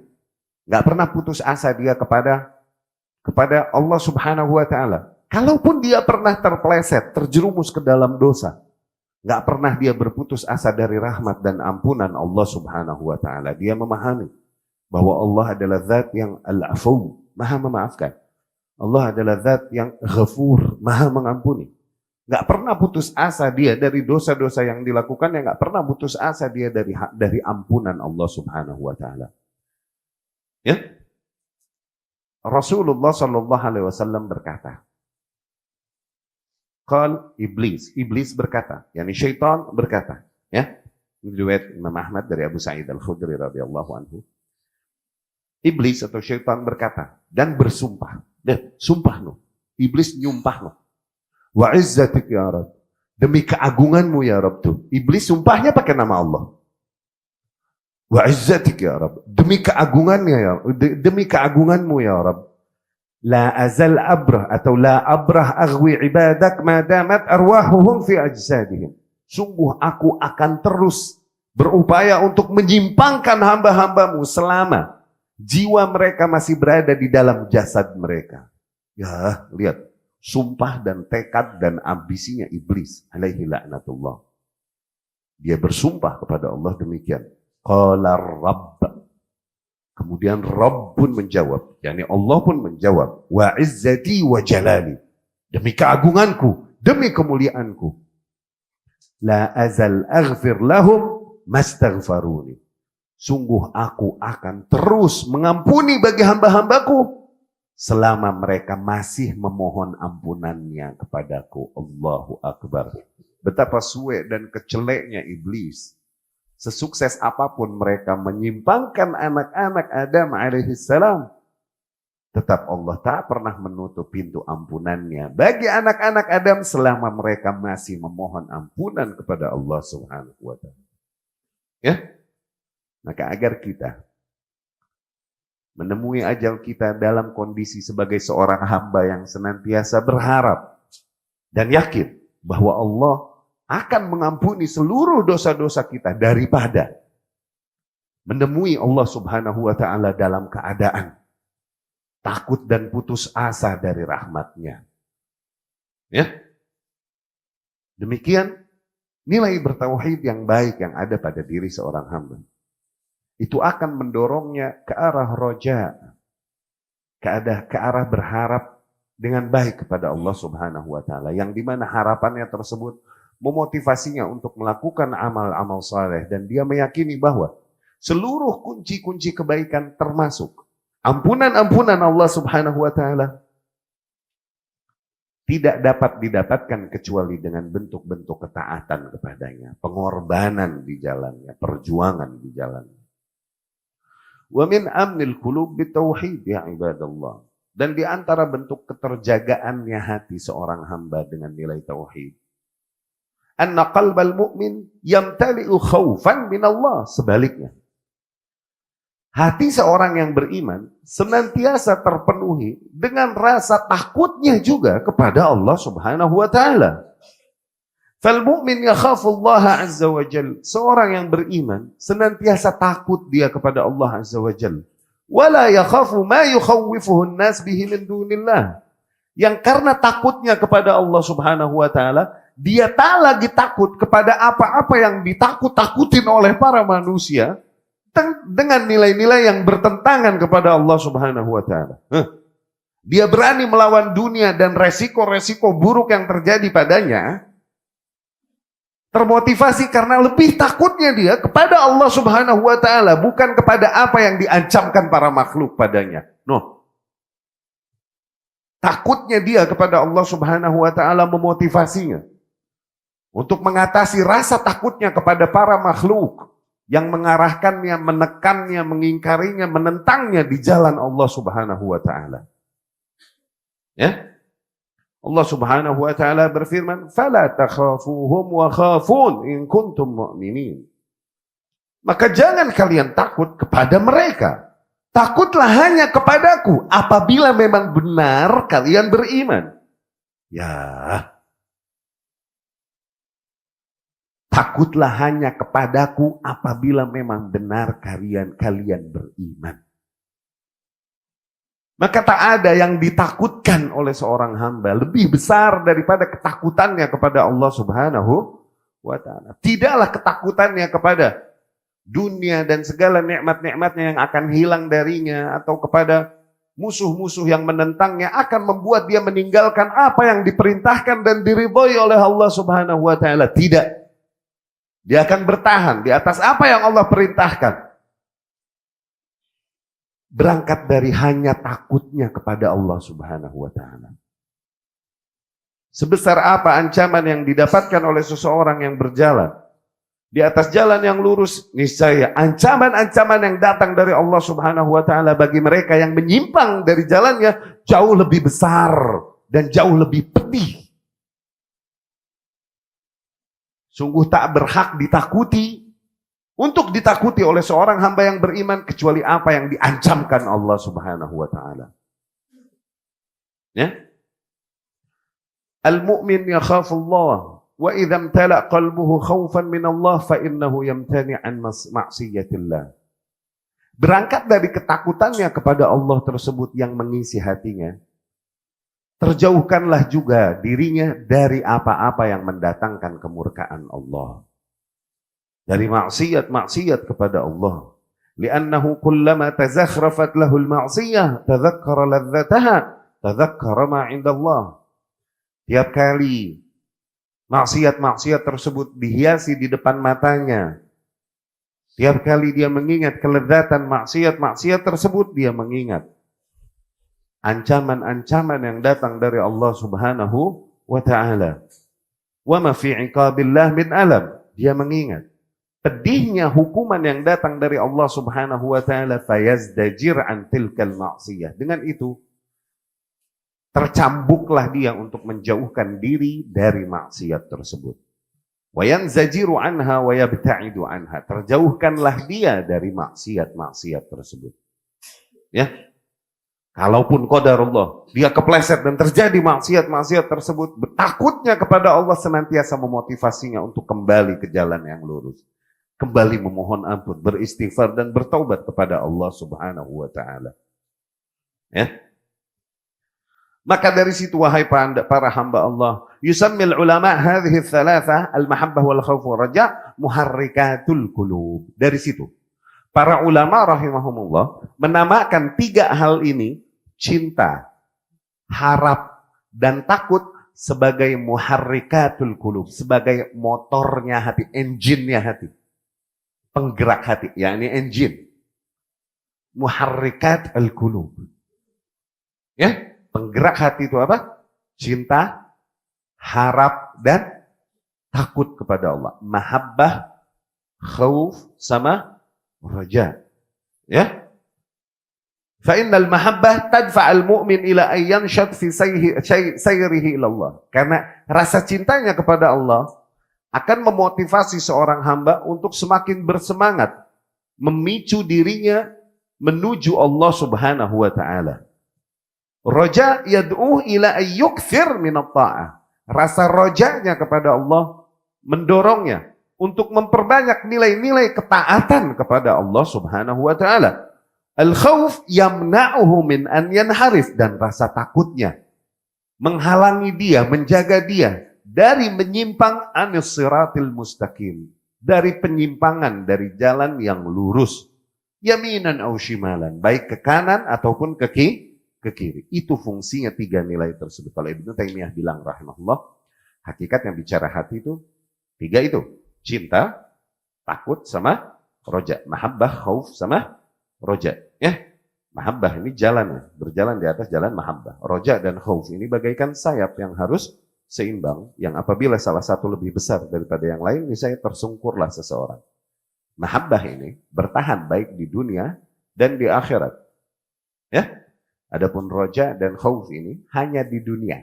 nggak pernah putus asa dia kepada Allah Subhanahu wa taala. Kalaupun dia pernah terpeleset, terjerumus ke dalam dosa, nggak pernah dia berputus asa dari rahmat dan ampunan Allah Subhanahu wa taala. Dia memahami bahwa Allah adalah zat yang al-afu, maha memaafkan. Allah adalah zat yang ghafur, maha mengampuni. Gak pernah putus asa dia dari dosa-dosa yang dilakukannya, gak pernah putus asa dia dari ampunan Allah Subhanahu wa taala. Ya? Rasulullah sallallahu alaihi wasallam berkata, Iblis berkata, yakni syaitan berkata, ya. Riwayat Imam Ahmad dari Abu Sa'id Al-Khudri radhiyallahu anhu. Iblis atau syaitan berkata dan bersumpah. Dan sumpah no. Iblis nyumpah no. Wa izzatik ya Rabb. Demi keagunganmu ya Rabb tuh. Iblis sumpahnya pakai nama Allah. Wa izzatik ya Rabb. Demi keagungannya ya. Demi keagunganmu ya Rabb. La azal abrah atau la abrah aghwi ibadak ma damat arwahuhum fi ajsadihim. Sungguh aku akan terus berupaya untuk menyimpangkan hamba-hambamu selama jiwa mereka masih berada di dalam jasad mereka. Ya, lihat. Sumpah dan tekad dan ambisinya iblis. Alaihi la'natullah. Dia bersumpah kepada Allah demikian. Qala Rabb. Kemudian Rabb pun menjawab. Yani Allah pun menjawab. Wa izzati wa jalali. Demi keagunganku. Demi kemuliaanku. La azal aghfir lahum mastaghfaruni. Sungguh aku akan terus mengampuni bagi hamba-hambaku selama mereka masih memohon ampunannya kepadaku. Allahu Akbar. Betapa suwe dan keceleknya iblis. Sesukses apapun mereka menyimpangkan anak-anak Adam alaihissalam, tetap Allah tak pernah menutup pintu ampunannya bagi anak-anak Adam selama mereka masih memohon ampunan kepada Allah Subhanahu wa taala. Ya? Maka agar kita menemui ajal kita dalam kondisi sebagai seorang hamba yang senantiasa berharap dan yakin bahwa Allah akan mengampuni seluruh dosa-dosa kita daripada menemui Allah Subhanahu wa taala dalam keadaan takut dan putus asa dari rahmatnya. Ya. Demikian nilai bertauhid yang baik yang ada pada diri seorang hamba. Itu akan mendorongnya ke arah roja, ke arah berharap dengan baik kepada Allah Subhanahu wa taala, yang dimana harapannya tersebut memotivasinya untuk melakukan amal-amal saleh, dan dia meyakini bahwa seluruh kunci-kunci kebaikan termasuk ampunan-ampunan Allah Subhanahu wa taala tidak dapat didapatkan kecuali dengan bentuk-bentuk ketaatan kepadanya, pengorbanan di jalannya, perjuangan di jalannya. Wa min amnil qulub bitauhid ya ibadallah. Dan di antara bentuk keterjagaannya hati seorang hamba dengan nilai tauhid, anna qalbal mu'min yamtali'u khaufan min Allah. Sebaliknya, hati seorang yang beriman senantiasa terpenuhi dengan rasa takutnya juga kepada Allah Subhanahu wa taala. Fal mu'min yakhafu Allah azza wa jalla. Seorang yang beriman senantiasa takut dia kepada Allah azza wa jalla. Wala yakhafu ma yukhawwifuhu an-nas bihi min dunillah. Yang karena takutnya kepada Allah Subhanahu wa taala, dia tak lagi takut kepada apa-apa yang ditakut-takutin oleh para manusia dengan nilai-nilai yang bertentangan kepada Allah Subhanahu wa taala. Dia berani melawan dunia dan resiko-resiko buruk yang terjadi padanya. Termotivasi karena lebih takutnya dia kepada Allah Subhanahu wa taala, bukan kepada apa yang diancamkan para makhluk padanya. No. Takutnya dia kepada Allah Subhanahu wa taala memotivasinya untuk mengatasi rasa takutnya kepada para makhluk yang mengarahkannya, menekannya, mengingkarinya, menentangnya di jalan Allah Subhanahu wa taala. Ya? Allah Subhanahu wa taala berfirman, "Fala takhafuhum wa khafun in kuntum mu'minin." Maka jangan kalian takut kepada mereka. Takutlah hanya kepadaku apabila memang benar kalian beriman. Ya. Takutlah hanya kepadaku apabila memang benar kalian beriman. Maka tak ada yang ditakutkan oleh seorang hamba lebih besar daripada ketakutannya kepada Allah Subhanahu wa taala. Tidaklah ketakutannya kepada dunia dan segala nikmat-nikmatnya yang akan hilang darinya atau kepada musuh-musuh yang menentangnya akan membuat dia meninggalkan apa yang diperintahkan dan diridhoi oleh Allah Subhanahu wa taala. Tidak. Dia akan bertahan di atas apa yang Allah perintahkan. Berangkat dari hanya takutnya kepada Allah Subhanahu wa taala. Sebesar apa ancaman yang didapatkan oleh seseorang yang berjalan di atas jalan yang lurus, niscaya ancaman-ancaman yang datang dari Allah Subhanahu wa taala bagi mereka yang menyimpang dari jalannya jauh lebih besar dan jauh lebih pedih. Sungguh tak berhak ditakuti, untuk ditakuti oleh seorang hamba yang beriman kecuali apa yang diancamkan Allah Subhanahu wa taala. Ya? Al-mu'min yakhafullah wa idza imtala qalbuhu khaufan min Allah fa innahu yamtani' an ma'siyatillah. Berangkat dari ketakutannya kepada Allah tersebut yang mengisi hatinya, terjauhkanlah juga dirinya dari apa-apa yang mendatangkan kemurkaan Allah. Dari maksiat-maksiat kepada Allah. Li'annahu kullama tazakhrafat lahul ma'siyah tadhakkara ladzataha tadhakkara ma 'inda Allah. Tiap kali maksiat-maksiat tersebut dihiasi di depan matanya, tiap kali dia mengingat kelezatan maksiat-maksiat tersebut, dia mengingat ancaman-ancaman yang datang dari Allah Subhanahu wa ta'ala. Wa ma fi 'iqabillah min alam. Dia mengingat pedihnya hukuman yang datang dari Allah Subhanahu wa taala, fayazdajir an tilkal ma'siyah. Dengan itu tercambuklah dia untuk menjauhkan diri dari maksiat tersebut. Wa yanzajiru anha wa yabta'idu anha. Terjauhkanlah dia dari maksiat-maksiat tersebut. Ya. Kalaupun qadarullah dia kepleset dan terjadi maksiat-maksiat tersebut, takutnya kepada Allah senantiasa memotivasinya untuk kembali ke jalan yang lurus. Kembali memohon ampun, beristighfar dan bertaubat kepada Allah Subhanahu wa taala. Ya. Maka dari situ wahai para hamba Allah, yusammil ulama hadhihi thalatha al-mahabbah wal khauf wal raja muharrikatul qulub. Dari situ para ulama rahimahumullah menamakan tiga hal ini, cinta, harap dan takut, sebagai muharrikatul qulub, sebagai motornya hati, engine-nya hati. Penggerak hati, yakni engine. Muharrikat al-qulub. Ya, penggerak hati itu apa? Cinta, harap dan takut kepada Allah. Mahabbah, khauf sama raja. Ya. Fa innal mahabbah tadfa'al mu'min ila ayyan syad fi sayrihi ila Allah. Karena rasa cintanya kepada Allah akan memotivasi seorang hamba untuk semakin bersemangat, memicu dirinya menuju Allah Subhanahu wa taala. Raja yad'u ila ayyukthir min at-ta'ah. Rasa rajanya kepada Allah mendorongnya untuk memperbanyak nilai-nilai ketaatan kepada Allah Subhanahu wa taala. Al-khauf yamna'uhu min an yanharif, dan rasa takutnya menghalangi dia, menjaga dia dari menyimpang anis siratil mustaqim, dari penyimpangan dari jalan yang lurus, yaminan au shimalan, baik ke kanan ataupun ke kiri. Itu fungsinya tiga nilai tersebut. Kalau Ibnu Taimiyah bilang rahimahullah, hakikat yang bicara hati itu tiga itu, cinta, takut sama roja, mahabbah, khauf sama roja. Ya, mahabbah ini jalan, berjalan di atas jalan mahabbah. Roja dan khauf ini bagaikan sayap yang harus seimbang, yang apabila salah satu lebih besar daripada yang lain, misalnya tersungkurlah seseorang. Mahabbah ini bertahan baik di dunia dan di akhirat. Ya, adapun roja dan khauf ini hanya di dunia.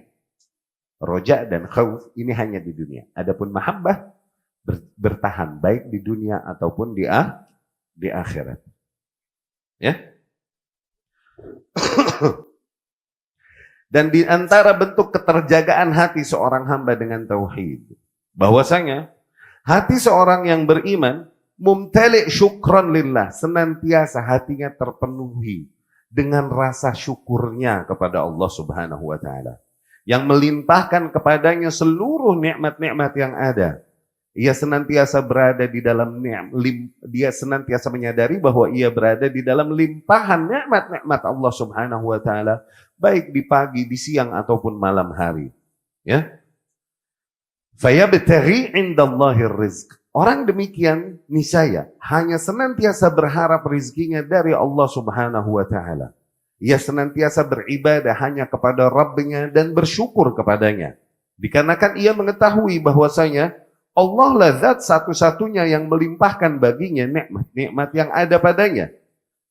Roja dan khauf ini hanya di dunia. Adapun mahabbah bertahan baik di dunia ataupun di akhirat. Ya. Dan di antara bentuk keterjagaan hati seorang hamba dengan tauhid, bahwasanya hati seorang yang beriman mumtali' syukran lillah, senantiasa hatinya terpenuhi dengan rasa syukurnya kepada Allah Subhanahu wa taala, yang melimpahkan kepadanya seluruh nikmat-nikmat yang ada. Ia senantiasa berada di dalam dia senantiasa menyadari bahwa ia berada di dalam limpahan nikmat-nikmat Allah Subhanahu wa taala, baik di pagi, di siang ataupun malam hari. Ya. Fayabtaghi 'indallahir rizq. Orang demikian niscaya hanya senantiasa berharap rizkinya dari Allah Subhanahu wa taala. Ia senantiasa beribadah hanya kepada Rabb-Nya dan bersyukur kepadanya. Dikarenakan ia mengetahui bahwasanya Allah lah zat satu-satunya yang melimpahkan baginya nikmat-nikmat yang ada padanya.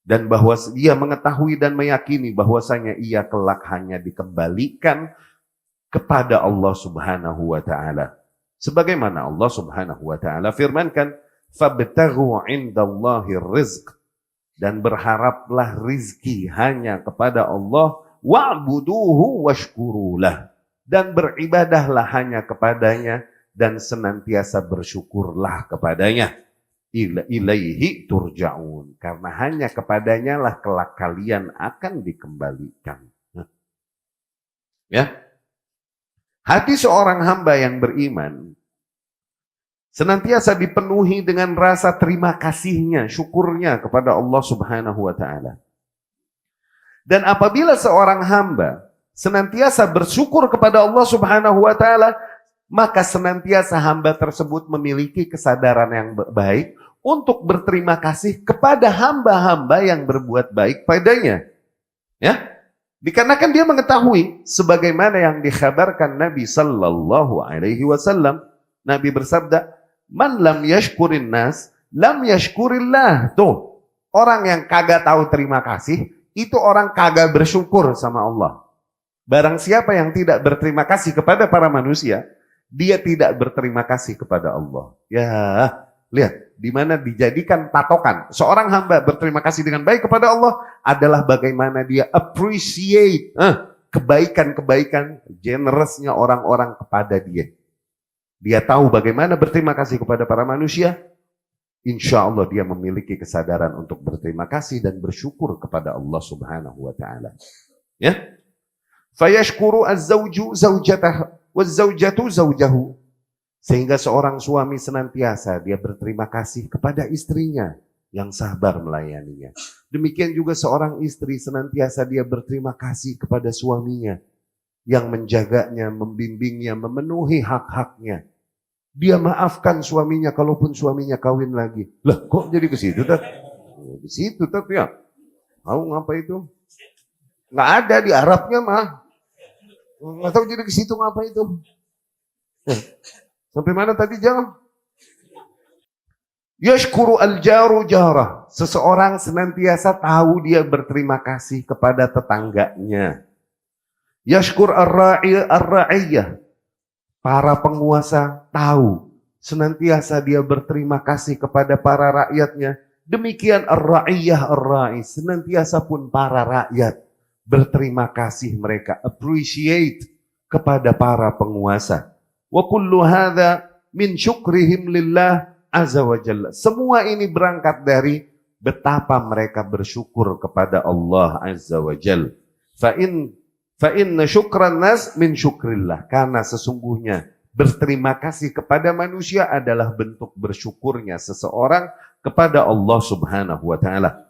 Dan bahwa dia mengetahui dan meyakini bahwasanya ia kelak hanya dikembalikan kepada Allah Subhanahu wa taala. Sebagaimana Allah Subhanahu wa taala firmankan, "Fabtaghu 'indallahir rizq." Dan berharaplah rizki hanya kepada Allah, wa'buduhu washkurulah. Dan beribadahlah hanya kepadanya dan senantiasa bersyukurlah kepadanya. Ilaihi turja'un. Karena hanya kepadanya lah kelak kalian akan dikembalikan. Ya. Hati seorang hamba yang beriman senantiasa dipenuhi dengan rasa terima kasihnya, syukurnya kepada Allah Subhanahu wa taala. Dan apabila seorang hamba senantiasa bersyukur kepada Allah Subhanahu wa taala, maka senantiasa hamba tersebut memiliki kesadaran yang baik untuk berterima kasih kepada hamba-hamba yang berbuat baik padanya. Ya? Dikarenakan dia mengetahui sebagaimana yang dikhabarkan Nabi sallallahu alaihi wasallam, Nabi bersabda, "Man lam yashkurin nas, lam yashkurillah." Tuh, orang yang kagak tahu terima kasih, itu orang kagak bersyukur sama Allah. Barang siapa yang tidak berterima kasih kepada para manusia, dia tidak berterima kasih kepada Allah. Ya, lihat, di mana dijadikan patokan seorang hamba berterima kasih dengan baik kepada Allah adalah bagaimana dia appreciate kebaikan-kebaikan generousnya orang-orang kepada dia. Dia tahu bagaimana berterima kasih kepada para manusia. Insya Allah dia memiliki kesadaran untuk berterima kasih dan bersyukur kepada Allah Subhanahu wa taala. Ya. Fayashkuru az-zawju zawjatahu waz-zawjatu zawjahu. Sehingga seorang suami senantiasa dia berterima kasih kepada istrinya yang sabar melayaninya. Demikian juga seorang istri senantiasa dia berterima kasih kepada suaminya yang menjaganya, membimbingnya, memenuhi hak-haknya. Dia maafkan suaminya kalaupun suaminya kawin lagi. Lah kok jadi ke situ Tat? Di situ Tat ya. Tahu ngapa itu? Nggak ada di Arabnya mah. Nggak tahu jadi ke situ ngapa itu. Sampai mana tadi jangan? Yashkuru al-jaru jarah. Seseorang senantiasa tahu dia berterima kasih kepada tetangganya. Yashkur ar-ra'iyah. Para penguasa tahu senantiasa dia berterima kasih kepada para rakyatnya. Demikian ar-ra'iyah ar-ra'i. Senantiasa pun para rakyat berterima kasih, mereka appreciate kepada para penguasa. Wa kullu hadza min syukrihim lillah azza wa jalla. Semua ini berangkat dari betapa mereka bersyukur kepada Allah azza wa jalla. Fa inna syukran nas min syukrillah. Karena sesungguhnya berterima kasih kepada manusia adalah bentuk bersyukurnya seseorang kepada Allah Subhanahu wa taala.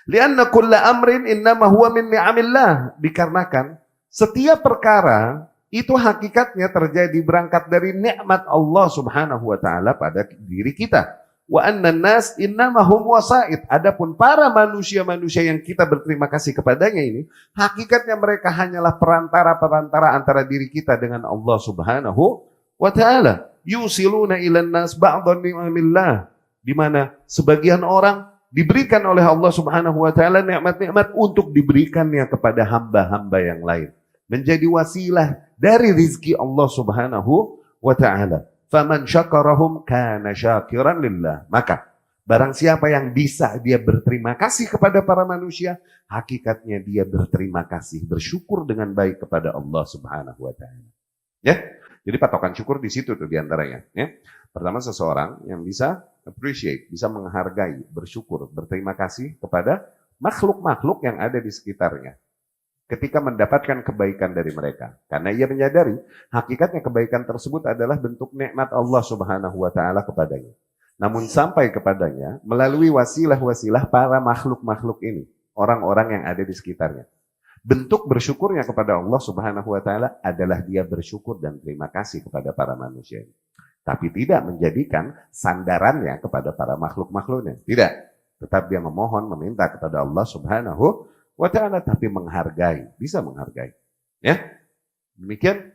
Lianna kulla amrin innama huwa min ni'amillah. Dikarenakan setiap perkara itu hakikatnya terjadi berangkat dari nikmat Allah Subhanahu wa taala pada diri kita. Wa annan nas innama hum wasa'id. Adapun para manusia-manusia yang kita berterima kasih kepadanya ini, hakikatnya mereka hanyalah perantara-perantara antara diri kita dengan Allah Subhanahu wa taala. Yusiluna ilan nas ba'dhan ni'amillah. Di mana sebagian orang diberikan oleh Allah Subhanahu wa taala nikmat-nikmat untuk diberikannya kepada hamba-hamba yang lain. Menjadi wasilah dari rizki Allah Subhanahu wa ta'ala. Faman syakarahum kana syakiran lillah. Maka barang siapa yang bisa dia berterima kasih kepada para manusia, hakikatnya dia berterima kasih, bersyukur dengan baik kepada Allah Subhanahu wa ta'ala. Ya. Jadi patokan syukur di situ tuh diantaranya. Ya. Pertama, seseorang yang bisa appreciate, bisa menghargai, bersyukur, berterima kasih kepada makhluk-makhluk yang ada di sekitarnya. Ketika mendapatkan kebaikan dari mereka. Karena ia menyadari hakikatnya kebaikan tersebut adalah bentuk nikmat Allah Subhanahu wa ta'ala kepadanya. Namun sampai kepadanya melalui wasilah-wasilah para makhluk-makhluk ini. Orang-orang yang ada di sekitarnya. Bentuk bersyukurnya kepada Allah Subhanahu wa ta'ala adalah dia bersyukur dan terima kasih kepada para manusia. Tapi tidak menjadikan sandarannya kepada para makhluk-makhluknya. Tidak. Tetap dia memohon, meminta kepada Allah Subhanahu wa ta'ala, tapi menghargai. Bisa menghargai. Ya. Demikian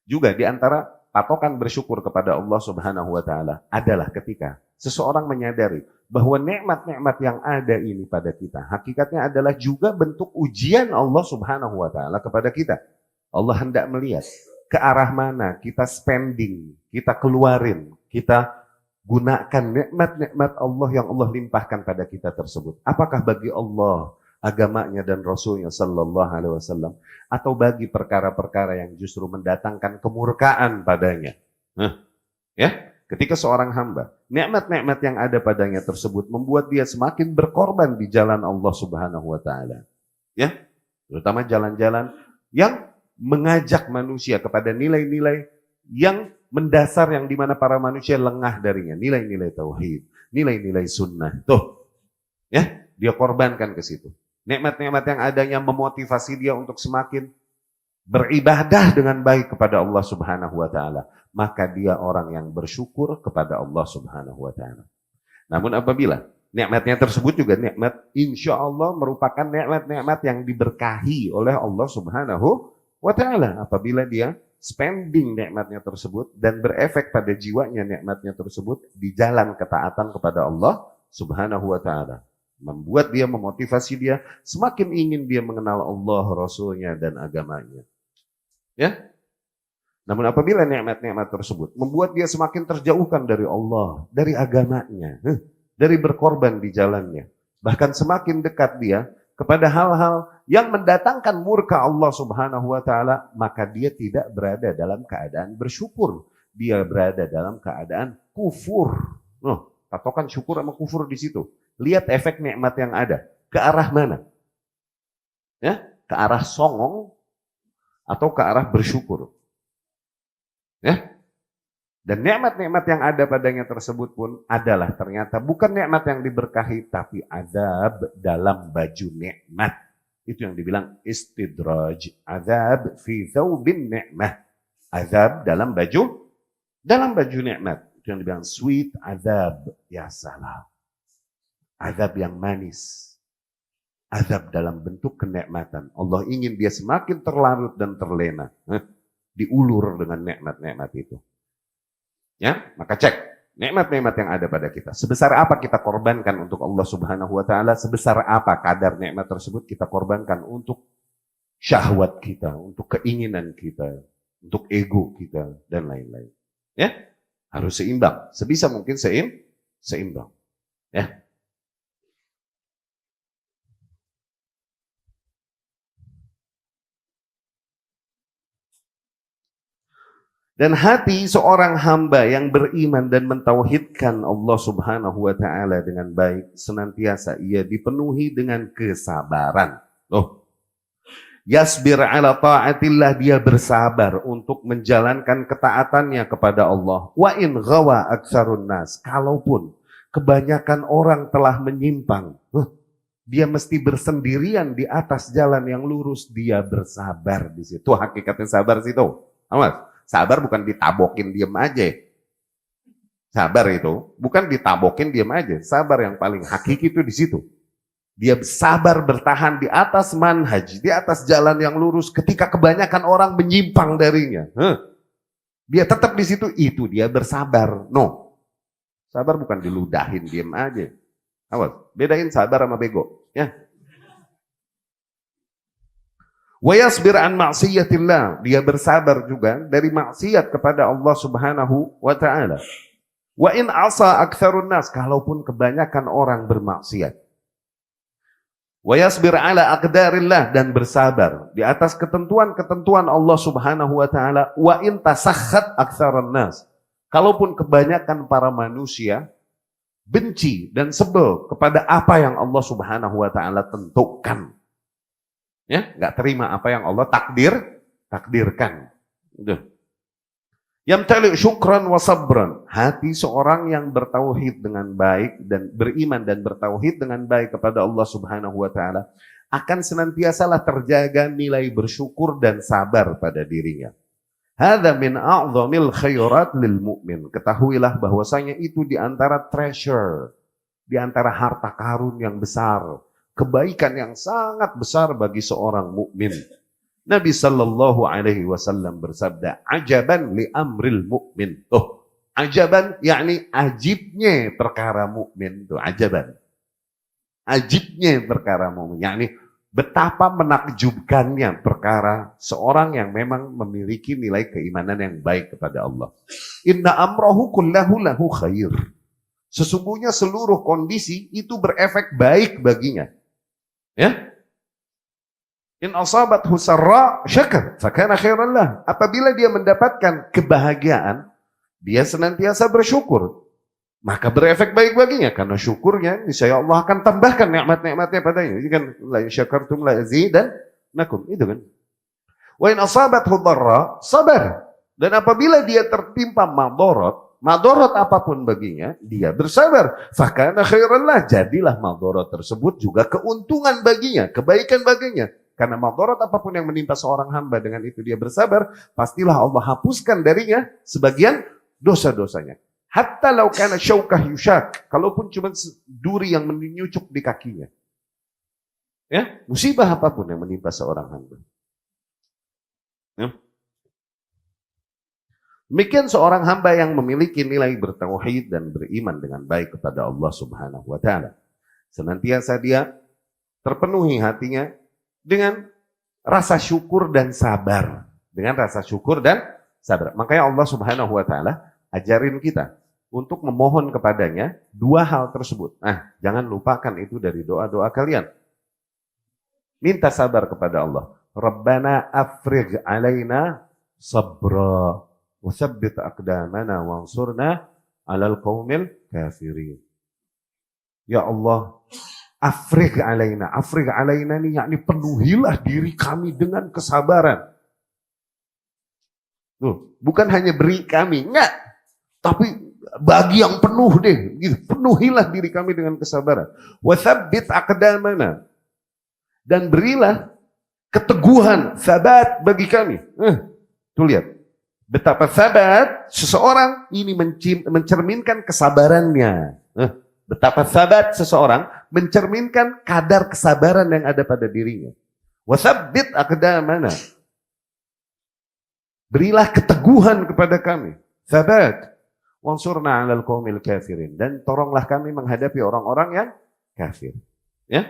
juga di antara patokan bersyukur kepada Allah Subhanahu wa ta'ala adalah ketika seseorang menyadari bahwa nikmat-nikmat yang ada ini pada kita hakikatnya adalah juga bentuk ujian Allah Subhanahu wa ta'ala kepada kita. Allah hendak melihat ke arah mana kita spending, kita keluarin, kita gunakan nikmat-nikmat Allah yang Allah limpahkan pada kita tersebut. Apakah bagi Allah, agamanya dan Rasulnya Sallallahu Alaihi Wasallam, atau bagi perkara-perkara yang justru mendatangkan kemurkaan padanya. Ya, ketika seorang hamba, nikmat-nikmat yang ada padanya tersebut membuat dia semakin berkorban di jalan Allah Subhanahu Wa Taala. Ya, terutama jalan-jalan yang mengajak manusia kepada nilai-nilai yang mendasar yang dimana para manusia lengah darinya, nilai-nilai tauhid, nilai-nilai sunnah. Tuh, ya, dia korbankan ke situ. Nikmat-nikmat yang adanya memotivasi dia untuk semakin beribadah dengan baik kepada Allah Subhanahu wa ta'ala. Maka dia orang yang bersyukur kepada Allah Subhanahu wa ta'ala. Namun apabila nikmatnya tersebut juga nikmat, insya Allah merupakan nikmat-nikmat yang diberkahi oleh Allah Subhanahu wa ta'ala. Apabila dia spending nikmatnya tersebut dan berefek pada jiwanya nikmatnya tersebut di jalan ketaatan kepada Allah Subhanahu wa ta'ala. Membuat dia, memotivasi dia, semakin ingin dia mengenal Allah, Rasulnya, dan agamanya. Ya. Namun apabila nikmat-nikmat tersebut membuat dia semakin terjauhkan dari Allah, dari agamanya, dari berkorban di jalannya, bahkan semakin dekat dia kepada hal-hal yang mendatangkan murka Allah Subhanahu wa ta'ala, maka dia tidak berada dalam keadaan bersyukur. Dia berada dalam keadaan kufur. Patokan syukur sama kufur di situ. Lihat efek nikmat yang ada. Ke arah mana? Ya, ke arah songong atau ke arah bersyukur. Ya. Dan nikmat-nikmat yang ada padanya tersebut pun adalah ternyata bukan nikmat yang diberkahi, tapi azab dalam baju nikmat. Itu yang dibilang istidraj. Azab fi thawbin nikmah. Azab dalam baju nikmat. Itu yang dibilang sweet azab. Ya salam. Azab yang manis. Azab dalam bentuk kenikmatan. Allah ingin dia semakin terlarut dan terlena. Diulur dengan nikmat-nikmat itu. Ya, maka cek nikmat-nikmat yang ada pada kita. Sebesar apa kita korbankan untuk Allah Subhanahu wa ta'ala, sebesar apa kadar nikmat tersebut kita korbankan untuk syahwat kita, untuk keinginan kita, untuk ego kita, dan lain-lain. Ya, harus seimbang. Sebisa mungkin seimbang. Ya. Dan hati seorang hamba yang beriman dan mentauhidkan Allah Subhanahu wa ta'ala dengan baik, senantiasa ia dipenuhi dengan kesabaran. Yasbir ala ta'atillah, dia bersabar untuk menjalankan ketaatannya kepada Allah. Wa in ghawa aktsarun nas, kalaupun kebanyakan orang telah menyimpang, dia mesti bersendirian di atas jalan yang lurus, dia bersabar di situ. Hakikatnya sabar situ. Awas. Sabar bukan ditabokin diam aja. Sabar itu bukan ditabokin diam aja. Sabar yang paling hakiki itu di situ. Dia sabar bertahan di atas manhaj, di atas jalan yang lurus ketika kebanyakan orang menyimpang darinya. Dia tetap di situ, itu dia bersabar. No. Sabar bukan diludahin diam aja. Awas, bedain sabar sama bego, ya. Wa yasbir an ma'siyatillah, dia bersabar juga dari maksiat kepada Allah Subhanahu wa taala. Wa in asa aktsarun nas, kalaupun kebanyakan orang bermaksiat. Wa yasbir ala aqdarillah, dan bersabar di atas ketentuan-ketentuan Allah Subhanahu wa taala. Wa in tasakhat aktsarun nas, kalaupun kebanyakan para manusia benci dan sebel kepada apa yang Allah Subhanahu wa taala tentukan. Ya, enggak terima apa yang Allah takdirkan. Gitu. Yamtali syukran wa sabran, hati seorang yang bertauhid dengan baik dan beriman dan bertauhid dengan baik kepada Allah Subhanahu wa taala akan senantiasalah terjaga nilai bersyukur dan sabar pada dirinya. Hadza min a'dhamil khairat lil mu'min. Ketahuilah bahwasanya itu di antara treasure, di antara harta karun yang besar, kebaikan yang sangat besar bagi seorang mukmin. Nabi sallallahu alaihi wasallam bersabda, "Ajaban li amril mu'min." Oh, ajaban yakni ajibnya perkara mukmin itu ajaban. Ajibnya perkara mukmin yakni betapa menakjubkannya perkara seorang yang memang memiliki nilai keimanan yang baik kepada Allah. Inna amrahu kullahu lahu khair. Sesungguhnya seluruh kondisi itu berefek baik baginya. Ya? In asabathu sarra syakar fakana khairan lah. Apabila dia mendapatkan kebahagiaan, dia senantiasa bersyukur, maka berefek baik baginya karena syukurnya niscaya Allah akan tambahkan nikmat-nikmatnya padanya. Ini kan la syakartum la azidannakum, itu kan. Wa in asabathu dharra sabar. Dan apabila dia tertimpa madarat apapun baginya, dia bersabar. Fakana khairan lah, jadilah madarat tersebut juga keuntungan baginya, kebaikan baginya. Karena madarat apapun yang menimpa seorang hamba, dengan itu dia bersabar, pastilah Allah hapuskan darinya sebagian dosa-dosanya. Hatta law kana syaukah yushak, kalaupun cuma duri yang menyucuk di kakinya. Ya, musibah apapun yang menimpa seorang hamba. Ya. Demikian seorang hamba yang memiliki nilai bertauhid dan beriman dengan baik kepada Allah Subhanahu wa taala. Senantiasa dia terpenuhi hatinya dengan rasa syukur dan sabar. Dengan rasa syukur dan sabar. Makanya Allah Subhanahu wa taala ajarin kita untuk memohon kepadanya dua hal tersebut. Nah, jangan lupakan itu dari doa-doa kalian. Minta sabar kepada Allah. Rabbana afrigh alaina sabra wa tsabbit aqdamana wansurna 'alal qaumil kafirin. Ya Allah, afrigh alaina ini yakni penuhilah diri kami dengan kesabaran. Tuh, bukan hanya beri kami, enggak, tapi bagi yang penuh deh, gitu. Penuhilah diri kami dengan kesabaran. Wa tsabbit aqdamana, dan berilah keteguhan, sabat bagi kami. Tuh lihat, betapa sabat seseorang ini mencerminkan kesabarannya. Betapa sabat seseorang mencerminkan kadar kesabaran yang ada pada dirinya. Wasabbit aqdamana, berilah keteguhan kepada kami, sabat. Wansurna 'alal qaumil kafirin, dan tolonglah kami menghadapi orang-orang yang kafir. Ya?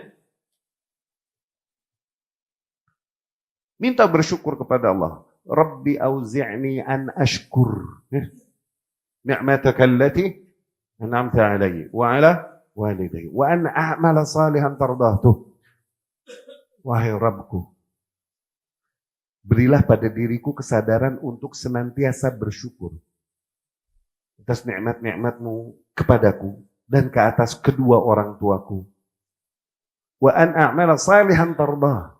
Minta bersyukur kepada Allah. Rabbi auzi'ni an ashkur ni'mataka allati an'amta 'alayya wa 'ala walidayya wa an a'mala salihan tardahtuh. Wahai Rabbku, berilah pada diriku kesadaran untuk senantiasa bersyukur atas nikmat-nikmat-Mu kepadaku dan ke atas kedua orang tuaku. Wa an a'mala salihan tardah,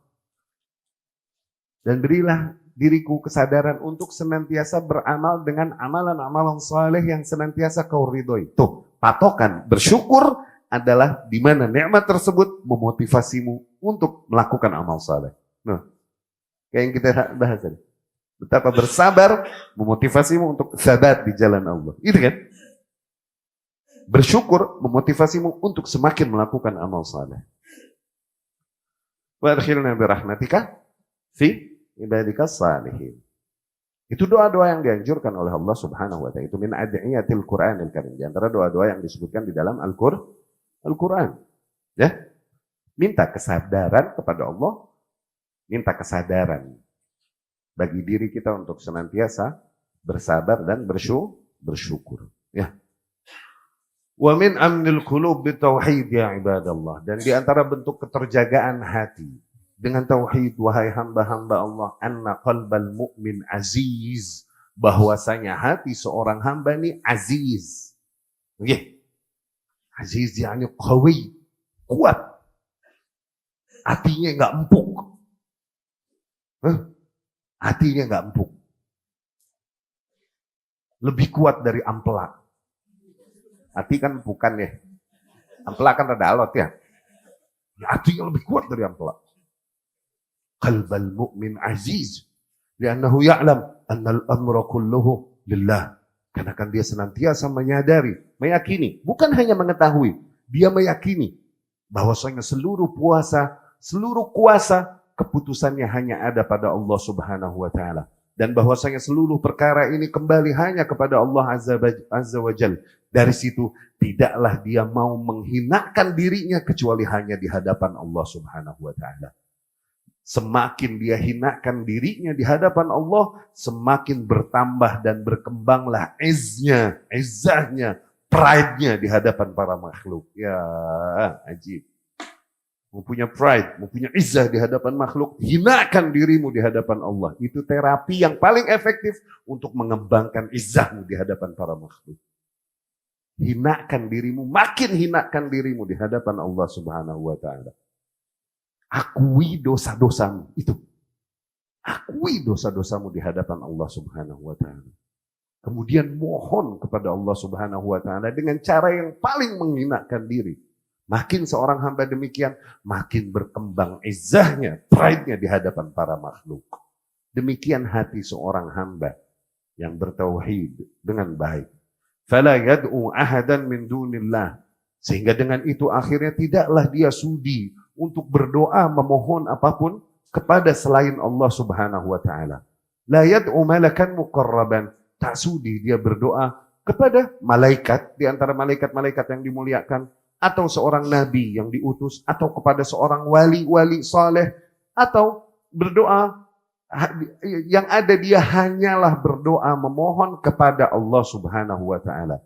dan berilah diriku kesadaran untuk senantiasa beramal dengan amalan-amalan saleh yang senantiasa Kau ridhoi. Tuh, patokan bersyukur adalah di mana nikmat tersebut memotivasimu untuk melakukan amal saleh. Nah, kayak yang kita bahas tadi. Betapa bersabar memotivasimu untuk sabat di jalan Allah. Itu kan? Bersyukur memotivasimu untuk semakin melakukan amal saleh. Wa adkhilna bi rahmatika fi ibadikas salihin. Itu doa-doa yang dianjurkan oleh Allah Subhanahu wa taala. Itu min ad'iyatil Qur'anil Karim. Di antara doa-doa yang disebutkan di dalam Al-Qur'an. Ya. Minta kesadaran kepada Allah minta kesadaran bagi diri kita untuk senantiasa bersabar dan bersyukur. Ya. Wa min amnil qulub bitauhid ya ibadallah. Dan di antara bentuk keterjagaan hati dengan tauhid, wahai hamba-hamba Allah, anna qalbal mu'min aziz, bahwasanya hati seorang hamba ini aziz. Oke. Aziz yakni qawi, kuat. Hatinya enggak empuk. Hatinya enggak empuk. Lebih kuat dari ampela. Hati kan bukan ya. Ampela kan rada alot ya. Hatinya lebih kuat dari ampela. Qalbal mu'min aziz. Liannahu ya'lam annal amra kulluhu lillah. Karena kan dia senantiasa menyadari, meyakini, bukan hanya mengetahui, dia meyakini bahwasanya seluruh kuasa keputusannya hanya ada pada Allah Subhanahu wa taala. Dan bahwasanya seluruh perkara ini kembali hanya kepada Allah Azza wa Jalla. Dari situ tidaklah dia mau menghinakan dirinya kecuali hanya di hadapan Allah Subhanahu wa taala. Semakin dia hinakan dirinya di hadapan Allah, semakin bertambah dan berkembanglah izzahnya, pride-nya di hadapan para makhluk. Ya, ajib. Mau punya pride, mau punya izzah di hadapan makhluk, hinakan dirimu di hadapan Allah. Itu terapi yang paling efektif untuk mengembangkan izzahmu di hadapan para makhluk. Hinakan dirimu, makin hinakan dirimu di hadapan Allah Subhanahu wa taala. Akui dosa-dosamu itu. Akui dosa-dosamu di hadapan Allah Subhanahu wa taala. Kemudian mohon kepada Allah Subhanahu wa taala dengan cara yang paling menghinakan diri. Makin seorang hamba demikian, makin berkembang izzahnya, pride-nya di hadapan para makhluk. Demikian hati seorang hamba yang bertauhid dengan baik. Fala yad'u ahadan min dunillah. Sehingga dengan itu akhirnya tidaklah dia sudi untuk berdoa memohon apapun kepada selain Allah Subhanahu wa taala. La yad'u malakan muqarraban. Tak sudi dia berdoa kepada malaikat di antara malaikat-malaikat yang dimuliakan, atau seorang nabi yang diutus, atau kepada seorang wali-wali saleh, atau berdoa yang ada dia hanyalah berdoa memohon kepada Allah Subhanahu wa taala.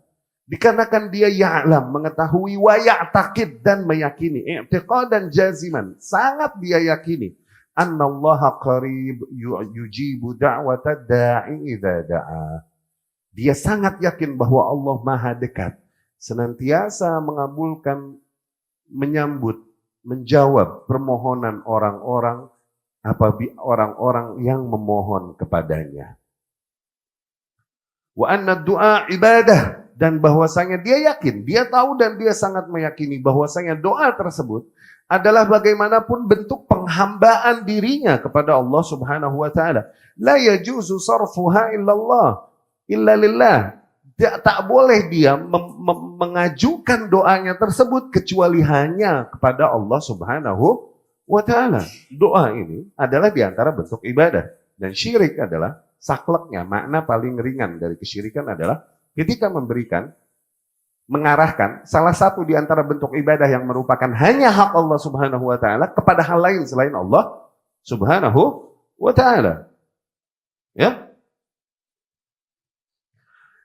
Dikarenakan dia ya'lam, mengetahui, wa ya'taqid, dan meyakini, i'tiqadan jaziman, sangat dia yakini, annallaha qarib yujibu da'wata da'i idza da'a. Dia sangat yakin bahwa Allah Maha dekat, senantiasa mengabulkan, menyambut, menjawab permohonan orang-orang apabila orang-orang yang memohon kepadanya. Wa anna du'a ibadah. Dan bahwasanya dia yakin, dia tahu dan dia sangat meyakini bahwasanya doa tersebut adalah bagaimanapun bentuk penghambaan dirinya kepada Allah Subhanahu wa taala. La yajuzu sarfuha illallah illa lillah. Tak boleh dia mengajukan doanya tersebut kecuali hanya kepada Allah Subhanahu wa taala. Doa ini adalah di antara bentuk ibadah, dan syirik adalah sakleknya. Makna paling ringan dari kesyirikan adalah ketika memberikan, mengarahkan salah satu di antara bentuk ibadah yang merupakan hanya hak Allah Subhanahu wa taala kepada hal lain selain Allah Subhanahu wa taala. Ya.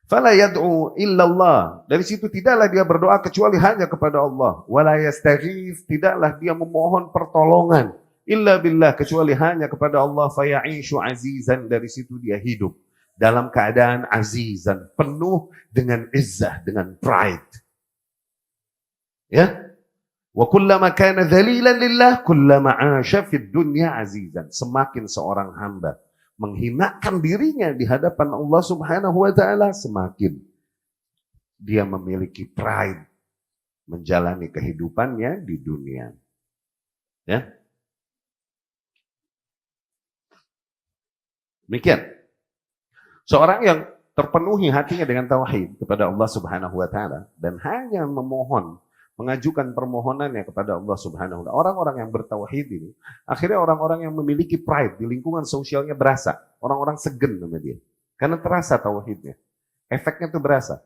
Fala yad'u illallah. Dari situ tidaklah dia berdoa kecuali hanya kepada Allah. Wala yastaghith, tidaklah dia memohon pertolongan illa billah, kecuali hanya kepada Allah. Faya'ishu azizan, dari situ dia hidup dalam keadaan azizan, penuh dengan izzah, dengan pride. Ya. Wa kullama kana dhalilan lillah, kullama 'asha fid dunya azizan. Semakin seorang hamba menghinakan dirinya di hadapan Allah Subhanahu wa taala, semakin dia memiliki pride menjalani kehidupannya di dunia. Ya. Demikian. Seorang yang terpenuhi hatinya dengan tauhid kepada Allah Subhanahu wa taala dan hanya memohon, mengajukan permohonannya kepada Allah Subhanahu wa taala. Orang-orang yang bertauhid ini, akhirnya orang-orang yang memiliki pride di lingkungan sosialnya berasa. Orang-orang segen sama dia. Karena terasa tauhidnya. Efeknya tuh berasa.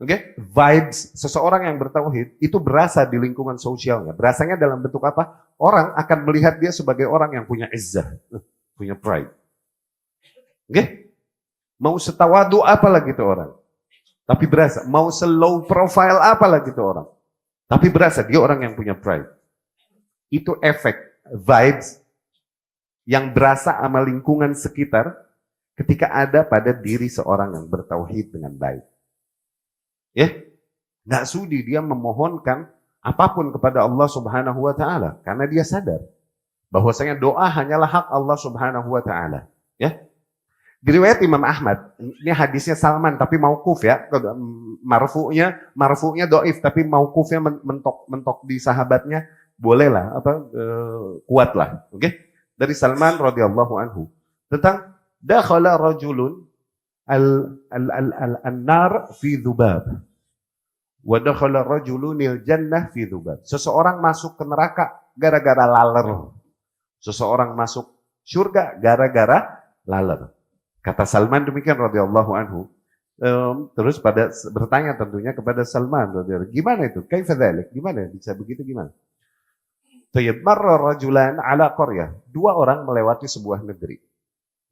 Oke, vibes seseorang yang bertauhid itu berasa di lingkungan sosialnya. Berasanya dalam bentuk apa? Orang akan melihat dia sebagai orang yang punya izzah, punya pride. Oke? Mau setawadu apa lagi tuh orang? Tapi berasa. Mau slow profile apa lagi tuh orang? Tapi berasa dia orang yang punya pride. Itu efek vibes yang berasa sama lingkungan sekitar ketika ada pada diri seorang yang bertauhid dengan baik. Ya, nggak sudi dia memohonkan apapun kepada Allah Subhanahu wa taala karena dia sadar bahwasanya doa hanyalah hak Allah Subhanahu wa taala, ya. Diriwayat Imam Ahmad, ini hadisnya Salman tapi mauquf ya, marfu'nya dhaif tapi mauqufnya mentok di sahabatnya bolehlah kuatlah, oke? Dari Salman radhiyallahu anhu tentang dakhala rajulun an-nar fi dzubab wa dakhala rajulunil jannah fi dzubab. Seseorang masuk ke neraka gara-gara laler. Seseorang masuk surga gara-gara laler. Kata Salman demikian radhiyallahu anhu. Terus bertanya tentunya kepada Salman radhiyallahu, gimana itu? Kaifa dzalik? Gimana bisa begitu gimana? Tayyib marra rajulan ala qaryah. Dua orang melewati sebuah negeri.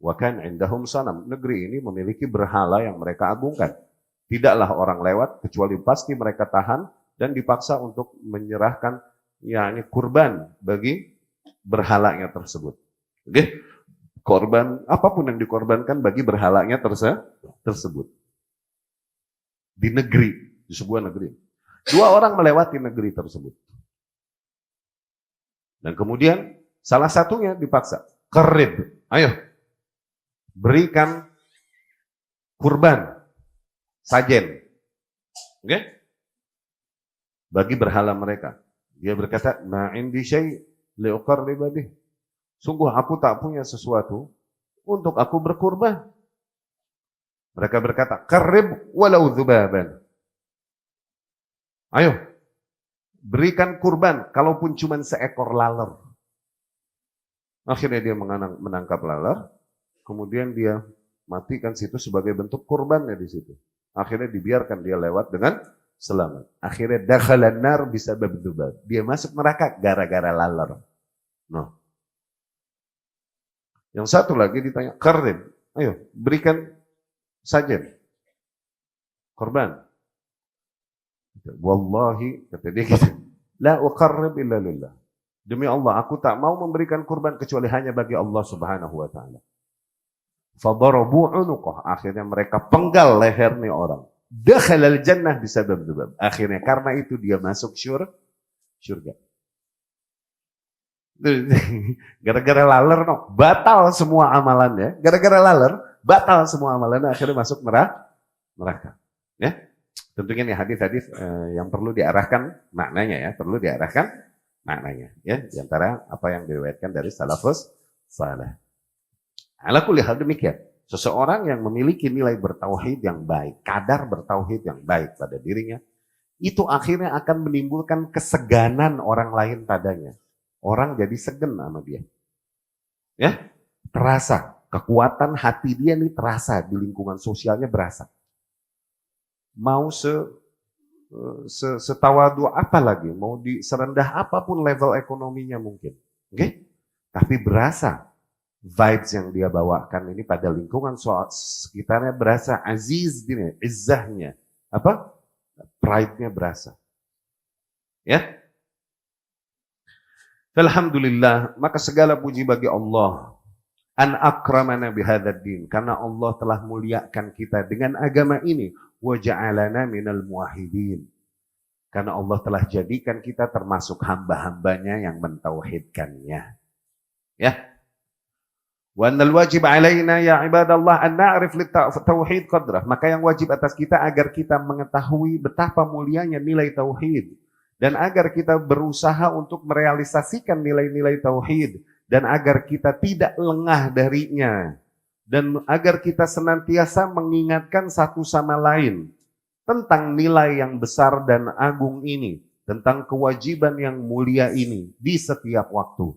Wa kan indahum sanam. Negeri ini memiliki berhala yang mereka agungkan. Tidaklah orang lewat kecuali pasti mereka tahan dan dipaksa untuk menyerahkan yakni kurban bagi berhalanya tersebut. Oke? Korban apapun yang dikorbankan bagi berhalanya tersebut. Di negeri, di sebuah negeri. Dua orang melewati negeri tersebut. Dan kemudian salah satunya dipaksa. Qarrib. Ayo. Berikan kurban, sajen, oke? Bagi berhala mereka. Dia berkata, "Ma indi syai' li uqarriba bih." Sungguh aku tak punya sesuatu untuk aku berkurban. Mereka berkata, "Qarrib walau dzubaban." Ayo, berikan kurban, kalaupun cuma seekor laler. Akhirnya dia menangkap laler. Kemudian dia matikan situ sebagai bentuk kurbannya di situ. Akhirnya dibiarkan dia lewat dengan selamat. Akhirnya dakhalan nar bisa babdzubab. Dia masuk neraka gara-gara laler. Nah. Yang satu lagi ditanya, "Qarrib, ayo berikan sajen. Korban." Wallahi kata dia gitu, "La uqarrib illa lillah." Demi Allah, aku tak mau memberikan kurban kecuali hanya bagi Allah Subhanahu wa taala. Fadarabu unuqah. Akhirnya mereka penggal leher nih orang. Dakhalal jannah bisabab dzubab. Akhirnya karena itu dia masuk surga. Gara-gara laler no, batal semua amalannya. Gara-gara laler, batal semua amalannya. Akhirnya masuk neraka. Ya, tentunya nih hadis-hadis yang perlu diarahkan maknanya ya, perlu diarahkan maknanya. Ya, diantara apa yang diriwayatkan dari salafus saleh. Ala kulli hal demikian. Seseorang yang memiliki nilai bertauhid yang baik, kadar bertauhid yang baik pada dirinya, itu akhirnya akan menimbulkan keseganan orang lain padanya. Orang jadi segen sama dia. Ya, terasa. Kekuatan hati dia nih terasa di lingkungan sosialnya berasa. Mau setawadu apa lagi, mau serendah apapun level ekonominya mungkin. Oke? Tapi berasa. Vibes yang dia bawakan ini pada lingkungan sekitarnya berasa aziz gini, izzahnya. Apa? Pride-nya berasa. Ya. Alhamdulillah, maka segala puji bagi Allah. An akramana bihadzal din, karena Allah telah muliakan kita dengan agama ini, wa ja'alana minal muwahhidin. Karena Allah telah jadikan kita termasuk hamba-hambanya yang mentauhidkannya. Ya. Wa annal wajib alaina ya ibadallah an na'rif tauhid qadrah. Maka yang wajib atas kita agar kita mengetahui betapa mulianya nilai tauhid dan agar kita berusaha untuk merealisasikan nilai-nilai tauhid dan agar kita tidak lengah darinya dan agar kita senantiasa mengingatkan satu sama lain tentang nilai yang besar dan agung ini, tentang kewajiban yang mulia ini di setiap waktu.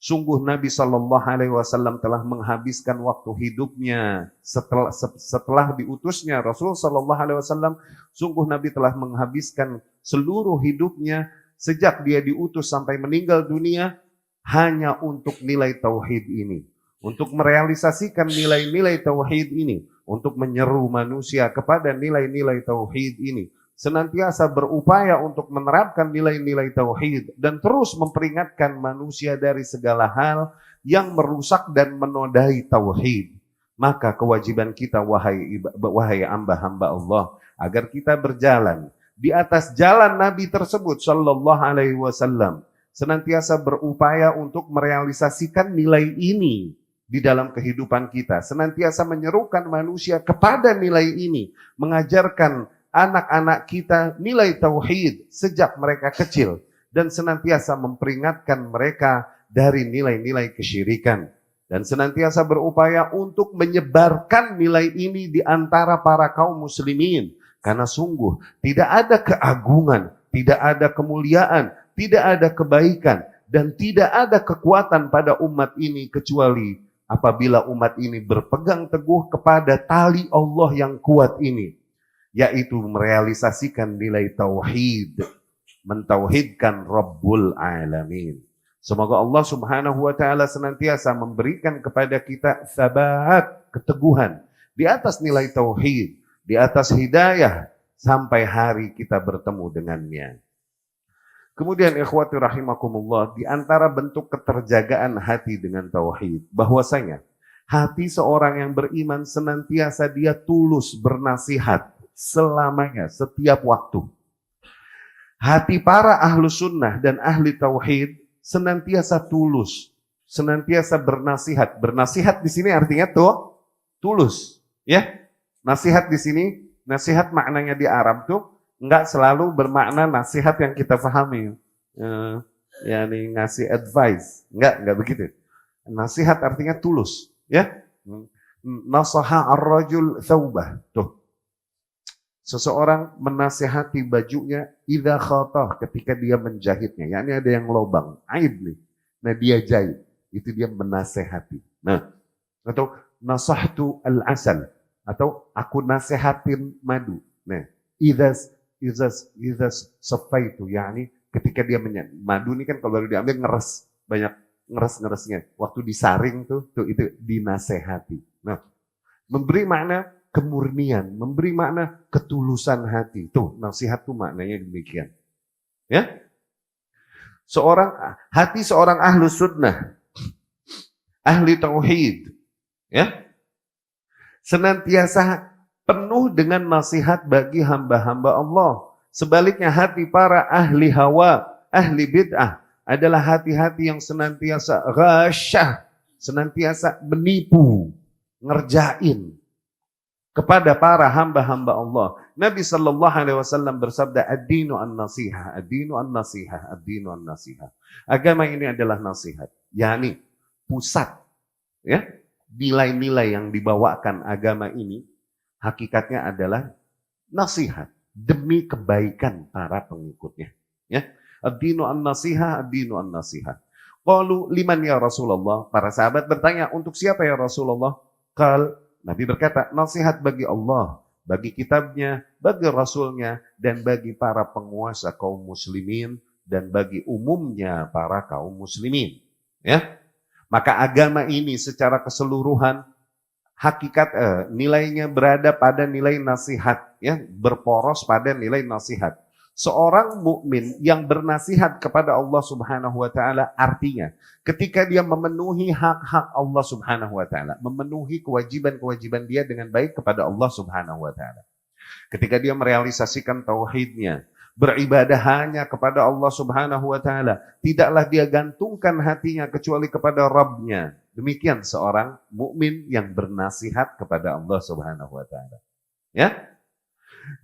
Sungguh Nabi Shallallahu Alaihi Wasallam telah menghabiskan waktu hidupnya setelah diutusnya Rasul Shallallahu Alaihi Wasallam. Sungguh Nabi telah menghabiskan seluruh hidupnya sejak dia diutus sampai meninggal dunia hanya untuk nilai tauhid ini, untuk merealisasikan nilai-nilai tauhid ini, untuk menyeru manusia kepada nilai-nilai tauhid ini. Senantiasa berupaya untuk menerapkan nilai-nilai tauhid dan terus memperingatkan manusia dari segala hal yang merusak dan menodai tauhid. Maka kewajiban kita wahai hamba-hamba Allah agar kita berjalan di atas jalan Nabi tersebut sallallahu alaihi wasallam, senantiasa berupaya untuk merealisasikan nilai ini di dalam kehidupan kita, senantiasa menyerukan manusia kepada nilai ini, mengajarkan anak-anak kita nilai tauhid sejak mereka kecil dan senantiasa memperingatkan mereka dari nilai-nilai kesyirikan dan senantiasa berupaya untuk menyebarkan nilai ini di antara para kaum muslimin, karena sungguh tidak ada keagungan, tidak ada kemuliaan, tidak ada kebaikan dan tidak ada kekuatan pada umat ini kecuali apabila umat ini berpegang teguh kepada tali Allah yang kuat ini, yaitu merealisasikan nilai tauhid, mentauhidkan Rabbul Alamin. Semoga Allah Subhanahu wa taala senantiasa memberikan kepada kita sabat, keteguhan di atas nilai tauhid, di atas hidayah sampai hari kita bertemu dengannya. Kemudian ikhwati rahimakumullah, di antara bentuk keterjagaan hati dengan tauhid, bahwasanya hati seorang yang beriman senantiasa dia tulus bernasihat selamanya, setiap waktu. Hati para ahlu sunnah dan ahli tauhid senantiasa tulus, senantiasa bernasihat. Bernasihat di sini artinya tulus, ya. Nasihat di sini, nasihat maknanya di Arab tuh enggak selalu bermakna nasihat yang kita pahami. Yani ngasih advice, enggak begitu. Nasihat artinya tulus, ya. Nasaha ar-rajul thawbah, tuh. Seseorang menasihati bajunya idza khatah, ketika dia menjahitnya. Yani ada yang lobang, aib nih. Nah dia jahit, itu dia menasihati. Nah, atau nasahtu al-asal, atau aku nasihatin madu. Nah, idza safaitu, yani ketika dia madu ini kan kalau baru diambil ngeres, banyak ngeres-ngeresnya. Waktu disaring tuh itu dinasehati. Nah, memberi makna kemurnian, memberi makna ketulusan hati. Tuh, nasihat tuh maknanya demikian. Ya. Hati seorang ahlu sunnah, ahli tauhid, ya, senantiasa penuh dengan nasihat bagi hamba-hamba Allah. Sebaliknya hati para ahli hawa, ahli bid'ah adalah hati-hati yang senantiasa ghasyah, senantiasa menipu, ngerjain kepada para hamba-hamba Allah. Nabi sallallahu alaihi wasallam bersabda, ad-dinu an-nasihah, ad-dinu an-nasihah, ad-dinu an-nasihah. Agama ini adalah nasihat, yakni pusat, ya, nilai-nilai yang dibawakan agama ini hakikatnya adalah nasihat demi kebaikan para pengikutnya, ya. Ad-dinu an-nasihah, ad-dinu an-nasihah. Qalu liman ya Rasulullah? Para sahabat bertanya, untuk siapa ya Rasulullah? Nabi berkata, nasihat bagi Allah, bagi kitabnya, bagi rasulnya, dan bagi para penguasa kaum muslimin, dan bagi umumnya para kaum muslimin. Ya, maka agama ini secara keseluruhan, hakikat nilainya berada pada nilai nasihat, ya, berporos pada nilai nasihat. Seorang mukmin yang bernasihat kepada Allah Subhanahu wa taala artinya ketika dia memenuhi hak-hak Allah Subhanahu wa taala, memenuhi kewajiban-kewajiban dia dengan baik kepada Allah Subhanahu wa taala. Ketika dia merealisasikan tauhidnya, beribadah hanya kepada Allah Subhanahu wa taala, tidaklah dia gantungkan hatinya kecuali kepada Rabb-nya. Demikian seorang mukmin yang bernasihat kepada Allah Subhanahu wa taala. Ya?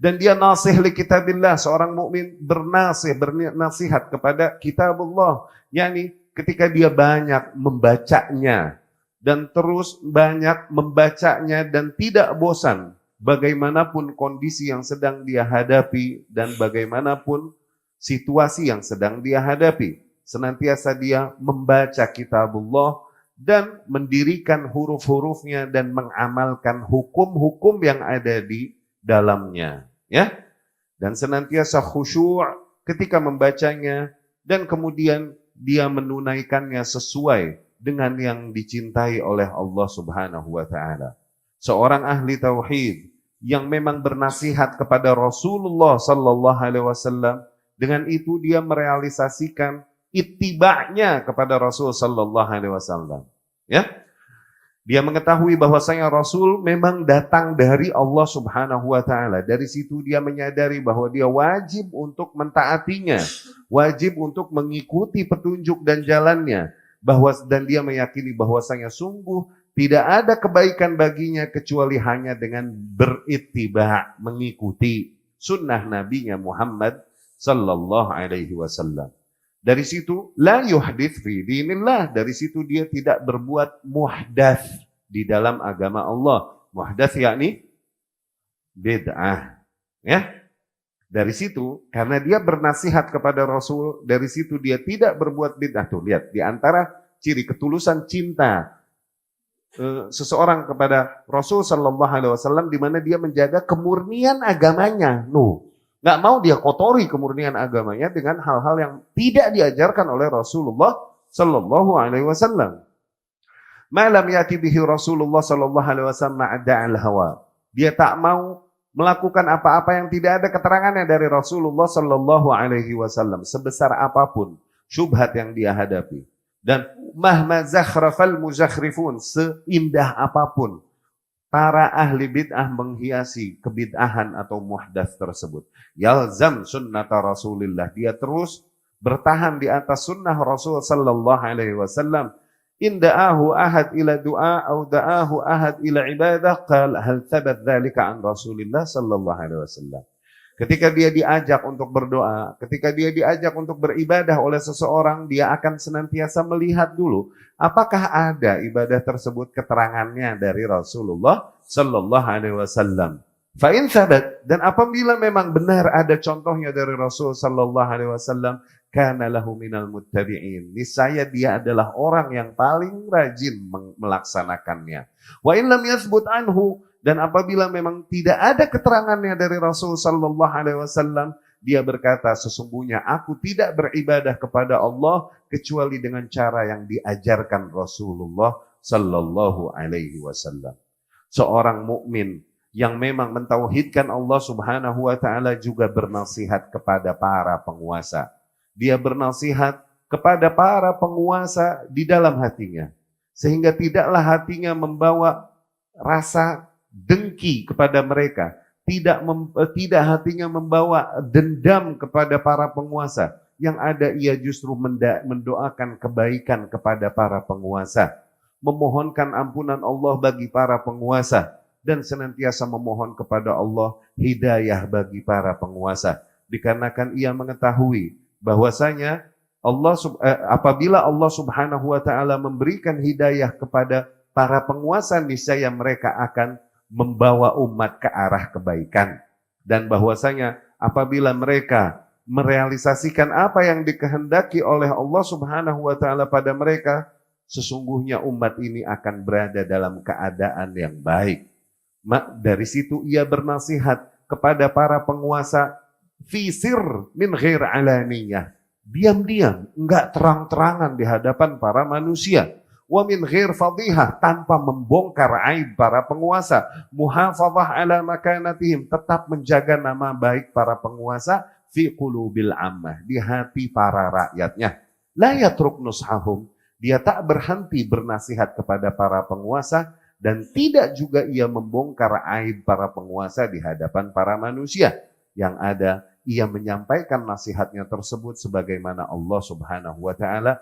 Dan dia nasih li kitabillah, seorang mukmin bernasihat kepada kitabullah, yakni ketika dia banyak membacanya dan terus banyak membacanya dan tidak bosan bagaimanapun kondisi yang sedang dia hadapi dan bagaimanapun situasi yang sedang dia hadapi. senantiasa dia membaca kitabullah dan mendirikan huruf-hurufnya dan mengamalkan hukum-hukum yang ada di dalamnya, ya. Dan senantiasa khusyuk ketika membacanya dan kemudian dia menunaikannya sesuai dengan yang dicintai oleh Allah Subhanahu wa taala. Seorang ahli tauhid yang memang bernasihat kepada Rasulullah sallallahu alaihi wasallam, dengan itu dia merealisasikan ittiba'nya kepada Rasul sallallahu alaihi wasallam. Ya. Dia mengetahui bahwasanya Rasul memang datang dari Allah Subhanahu wa taala. Dari situ dia menyadari bahwa dia wajib untuk mentaatinya, wajib untuk mengikuti petunjuk dan jalannya, dan dia meyakini bahwasanya sungguh tidak ada kebaikan baginya kecuali hanya dengan berittiba, mengikuti sunnah nabinya Muhammad sallallahu alaihi wasallam. Dari situ la yuhdits fi dinillah, dari situ dia tidak berbuat muhdats di dalam agama Allah. Muhdats yakni bid'ah, ya. Dari situ karena dia bernasihat kepada Rasul, dari situ dia tidak berbuat bid'ah. Tuh lihat, di antara ciri ketulusan cinta seseorang kepada Rasul sallallahu alaihi wasallam di mana dia menjaga kemurnian agamanya. Nggak mau dia kotori kemurnian agamanya dengan hal-hal yang tidak diajarkan oleh Rasulullah sallallahu alaihi wasallam. Malam yati bihi Rasulullah sallallahu alaihi wasallam ma'da'al hawa. Dia tak mau melakukan apa-apa yang tidak ada keterangannya dari Rasulullah sallallahu alaihi wasallam sebesar apapun syubhat yang dia hadapi. Dan mahma zakhrafal muzakhrifun, seindah apapun para ahli bid'ah menghiasi kebid'ahan atau muhdats tersebut. Yalzam sunnata Rasulillah, dia terus bertahan di atas sunnah Rasul sallallahu alaihi wasallam. In da'ahu ahad ila du'a atau da'ahu ahad ila ibadah, qala hal thabat dzalika an Rasulillah sallallahu alaihi wasallam. Ketika dia diajak untuk berdoa, ketika dia diajak untuk beribadah oleh seseorang, dia akan senantiasa melihat dulu apakah ada ibadah tersebut keterangannya dari Rasulullah sallallahu alaihi wasallam. Fa in thabat, dan apabila memang benar ada contohnya dari Rasul sallallahu alaihi wasallam, kana lahu minal muttabi'in. Niscaya dia adalah orang yang paling rajin melaksanakannya. Wa in lam yathbut anhu, dan apabila memang tidak ada keterangannya dari Rasul sallallahu alaihi wasallam, dia berkata, sesungguhnya aku tidak beribadah kepada Allah kecuali dengan cara yang diajarkan Rasulullah sallallahu alaihi wasallam. Seorang mukmin yang memang mentauhidkan Allah Subhanahu wa taala juga bernasihat kepada para penguasa. Dia bernasihat kepada para penguasa di dalam hatinya, sehingga tidaklah hatinya membawa rasa dengki kepada mereka, tidak hatinya membawa dendam kepada para penguasa. Yang ada ia justru mendoakan kebaikan kepada para penguasa, memohonkan ampunan Allah bagi para penguasa, dan senantiasa memohon kepada Allah hidayah bagi para penguasa. Dikarenakan ia mengetahui bahwasanya apabila Allah Subhanahu wa taala memberikan hidayah kepada para penguasa, niscaya mereka akan membawa umat ke arah kebaikan. Dan bahwasanya apabila mereka merealisasikan apa yang dikehendaki oleh Allah Subhanahu wa taala pada mereka, sesungguhnya umat ini akan berada dalam keadaan yang baik. Dari situ ia bernasihat kepada para penguasa fisir min ghair alaniyah, diam-diam, enggak terang-terangan di hadapan para manusia. Wa min ghair fadihah, tanpa membongkar aib para penguasa. Muhafadzah ala makanatihim, tetap menjaga nama baik para penguasa fi qulubil ammah, di hati para rakyatnya. La yatruk nushahum, dia tak berhenti bernasihat kepada para penguasa, dan tidak juga ia membongkar aib para penguasa di hadapan para manusia. Yang ada, ia menyampaikan nasihatnya tersebut sebagaimana Allah Subhanahu wa taala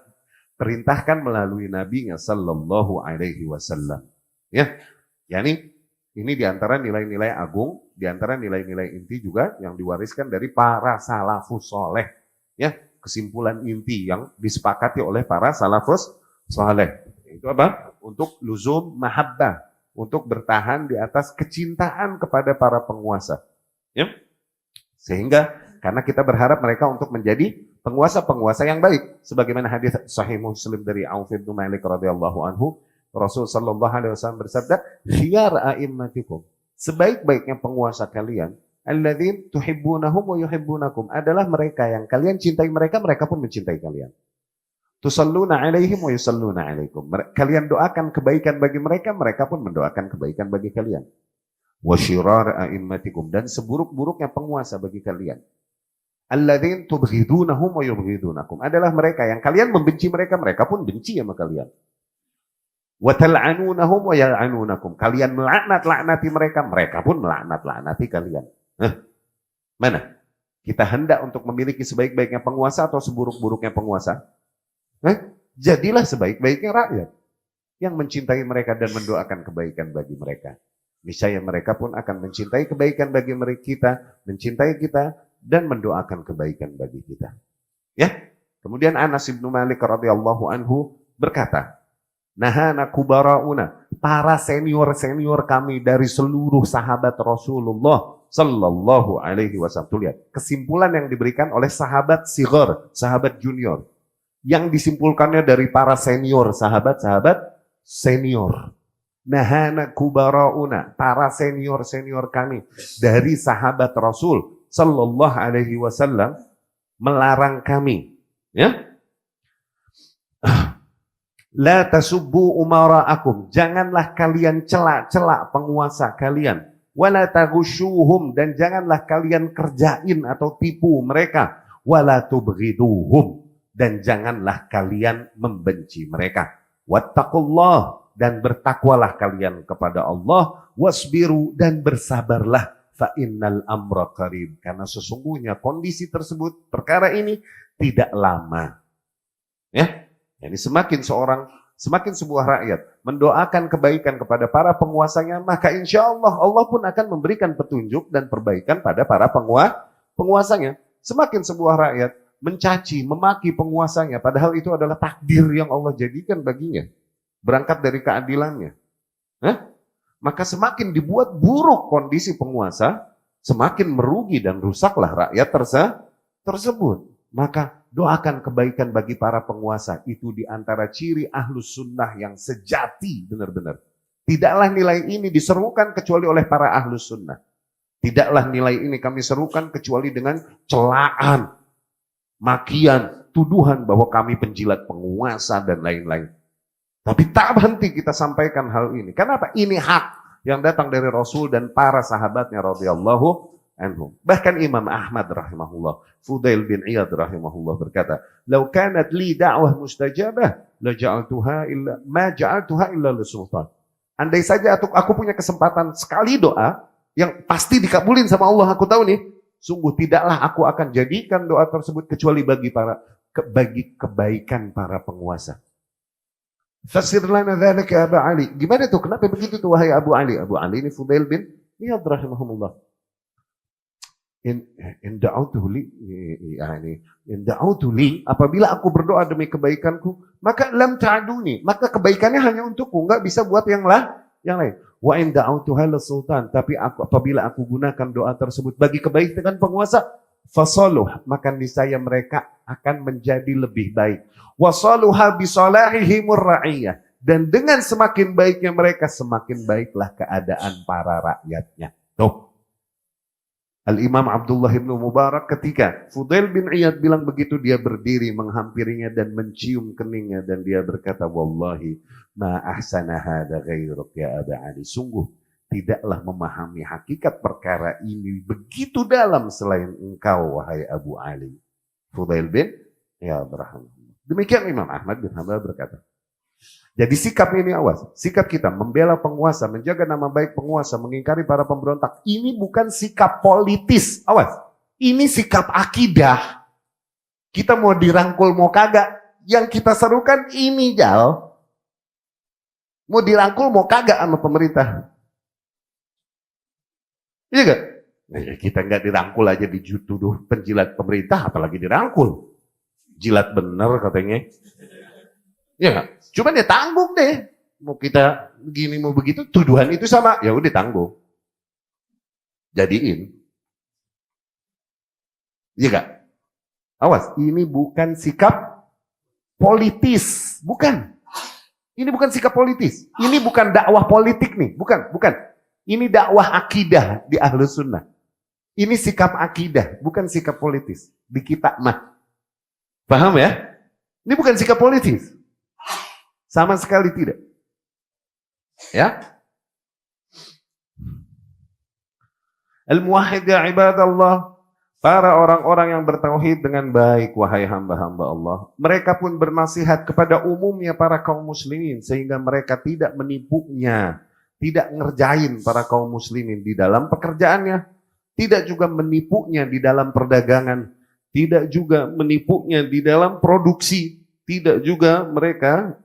perintahkan melalui nabinya sallallahu alaihi wasallam. Ya. Yani ini diantara nilai-nilai agung, diantara nilai-nilai inti juga yang diwariskan dari para salafus soleh. Ya, kesimpulan inti yang disepakati oleh para salafus soleh. Itu apa? Untuk luzum mahabbah, untuk bertahan di atas kecintaan kepada para penguasa. Ya. Sehingga Karena kita berharap mereka untuk menjadi penguasa-penguasa yang baik. Sebagaimana hadis Sahih Muslim dari Auf bin Malik radhiyallahu anhu, Rasul sallallahu alaihi wasallam bersabda, "Khiyar a'immatikum." Sebaik-baiknya penguasa kalian, alladzin tuhibbunahum wa yuhibbunakum, adalah mereka yang kalian cintai mereka, mereka pun mencintai kalian. Tusalluna alaihim wa yusalluna alaikum. Kalian doakan kebaikan bagi mereka, mereka pun mendoakan kebaikan bagi kalian. Wa syirar a'immatikum, dan seburuk-buruknya penguasa bagi kalian, alladzin tubghidunahum wa yubghidunakum, adalah mereka yang kalian membenci mereka, mereka pun benci sama kalian. Wa tal'anunahum wa yal'anunakum, kalian melaknat-laknati mereka, mereka pun melaknat-laknati kalian. Mana? Kita hendak untuk memiliki sebaik-baiknya penguasa atau seburuk-buruknya penguasa? Jadilah sebaik-baiknya rakyat yang mencintai mereka dan mendoakan kebaikan bagi mereka. Niscaya mereka pun akan mencintai kebaikan bagi kita, mencintai kita, dan mendoakan kebaikan bagi kita. Ya. Kemudian Anas bin Malik radhiyallahu anhu berkata, "Nahana kubarauna," para senior-senior kami dari seluruh sahabat Rasulullah sallallahu alaihi wasallam. Tuh lihat, kesimpulan yang diberikan oleh sahabat sighar, sahabat junior. Yang disimpulkannya dari para senior, sahabat-sahabat senior. Nahana kubarauna, para senior-senior kami dari sahabat Rasul sallallahu alaihi wasallam melarang kami, ya. La tasubbu umara'akum, janganlah kalian celak-celak penguasa kalian. Wala taghushuhum, dan janganlah kalian kerjain atau tipu mereka. Wala tubghiduhum, dan janganlah kalian membenci mereka. Wattaqullah, dan bertakwalah kalian kepada Allah. Wasbiru, dan bersabarlah. Fa innal amra qarib, karena sesungguhnya kondisi tersebut, perkara ini tidak lama. Ya, jadi semakin sebuah rakyat mendoakan kebaikan kepada para penguasanya, maka insya Allah Allah pun akan memberikan petunjuk dan perbaikan pada para penguasanya. Semakin sebuah rakyat mencaci, memaki penguasanya, padahal itu adalah takdir yang Allah jadikan baginya, berangkat dari keadilannya, maka semakin dibuat buruk kondisi penguasa, semakin merugi dan rusaklah rakyat tersebut. Maka doakan kebaikan bagi para penguasa, itu diantara ciri ahlus sunnah yang sejati benar-benar. Tidaklah nilai ini diserukan kecuali oleh para ahlus sunnah. Tidaklah nilai ini kami serukan kecuali dengan celaan, makian, tuduhan bahwa kami penjilat penguasa dan lain-lain. Tapi tak berhenti kita sampaikan hal ini. Kenapa? Ini hak yang datang dari Rasul dan para sahabatnya radhiyallahu anhum. Bahkan Imam Ahmad rahimahullah, Fudail bin Iyad rahimahullah berkata, "Lau kanat li da'wah mustajabah, la ja'altuha illa ma ja'altuha illa lisultan." Andai saja aku punya kesempatan sekali doa yang pasti dikabulin sama Allah, aku tahu nih, sungguh tidaklah aku akan jadikan doa tersebut kecuali bagi kebaikan para penguasa. Fasir lana dzalika ya Abu Ali. Gimana tuh? Kenapa begitu tuh wahai Abu Ali? Abu Ali ini Fudail bin Iyad rahimahullah. In da'autu li, apabila aku berdoa demi kebaikanku, maka lam ta'duni, maka kebaikannya hanya untukku, enggak bisa buat yang lain. Wa in da'autuha sultan, tapi apabila aku gunakan doa tersebut bagi kebaikan penguasa, fasaluh, maka niscaya mereka akan menjadi lebih baik. Wasaluha bisalahihimur ra'iyah, dan dengan semakin baiknya mereka, semakin baiklah keadaan para rakyatnya. Tuh. Al-Imam Abdullah bin Mubarak ketika Fudail bin Iyad bilang begitu, dia berdiri menghampirinya dan mencium keningnya dan dia berkata, "Wallahi ma ahsana hadza ghairuk ya Aba Ali." Sungguh tidaklah memahami hakikat perkara ini begitu dalam selain engkau wahai Abu Ali. Fudail bin Iyad rahimahullah. Demikian Imam Ahmad bin Hanbal berkata. Jadi sikap ini, awas, sikap kita membela penguasa, menjaga nama baik penguasa, mengingkari para pemberontak, ini bukan sikap politis, awas, ini sikap akidah. Kita mau dirangkul mau kagak, yang kita serukan ini Jal, mau dirangkul mau kagak sama pemerintah. Iya gak? Kita nggak dirangkul aja dituduh penjilat pemerintah, apalagi dirangkul. Jilat bener katanya. Ya nggak? Cuman ya tanggung deh. Mau kita begini mau begitu, tuduhan itu sama, ya udah tanggung. Jadiin. Iya gak? Awas, ini bukan sikap politis, bukan. Ini bukan sikap politis. Ini bukan dakwah politik nih, bukan. Ini dakwah akidah di Ahlus Sunnah. Ini sikap akidah, bukan sikap politis. Di kita mah. Paham ya? Ini bukan sikap politis. Sama sekali tidak. Ya? Al-muwahhid ya ibadallah. Para orang-orang yang bertauhid dengan baik, wahai hamba-hamba Allah. Mereka pun bernasihat kepada umumnya para kaum muslimin. Sehingga mereka tidak menipunya. Tidak ngerjain para kaum muslimin di dalam pekerjaannya. Tidak juga menipunya di dalam perdagangan. Tidak juga menipunya di dalam produksi. Tidak juga mereka.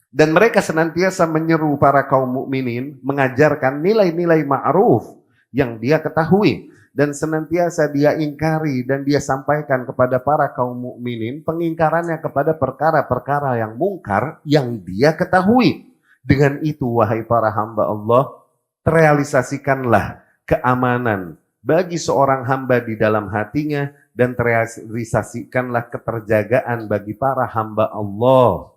Dan mereka senantiasa menyeru para kaum mukminin mengajarkan nilai-nilai ma'ruf yang dia ketahui. Dan senantiasa dia ingkari dan dia sampaikan kepada para kaum mukminin pengingkarannya kepada perkara-perkara yang mungkar yang dia ketahui. Dengan itu wahai para hamba Allah, terrealisasikanlah keamanan bagi seorang hamba di dalam hatinya dan terrealisasikanlah keterjagaan bagi para hamba Allah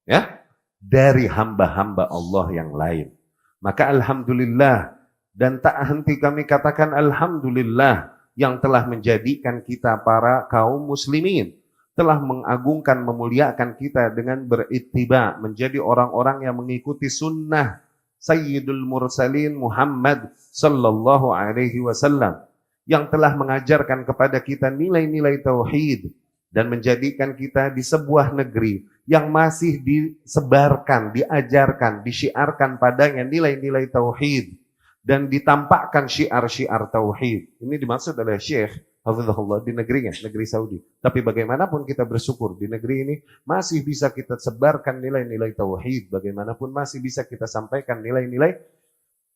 ya dari hamba-hamba Allah yang lain. Maka alhamdulillah. Dan tak henti kami katakan alhamdulillah yang telah menjadikan kita para kaum muslimin. Telah mengagungkan, memuliakan kita dengan berittiba. Menjadi orang-orang yang mengikuti sunnah Sayyidul Mursalin Muhammad sallallahu alaihi wasallam. Yang telah mengajarkan kepada kita nilai-nilai tauhid. Dan menjadikan kita di sebuah negeri yang masih disebarkan, diajarkan, disyiarkan padanya nilai-nilai tauhid. Dan ditampakkan syiar-syiar tauhid. Ini dimaksud oleh Syekh hafizahullah di negerinya, negeri Saudi. Tapi bagaimanapun kita bersyukur di negeri ini masih bisa kita sebarkan nilai-nilai tauhid. Bagaimanapun masih bisa kita sampaikan nilai-nilai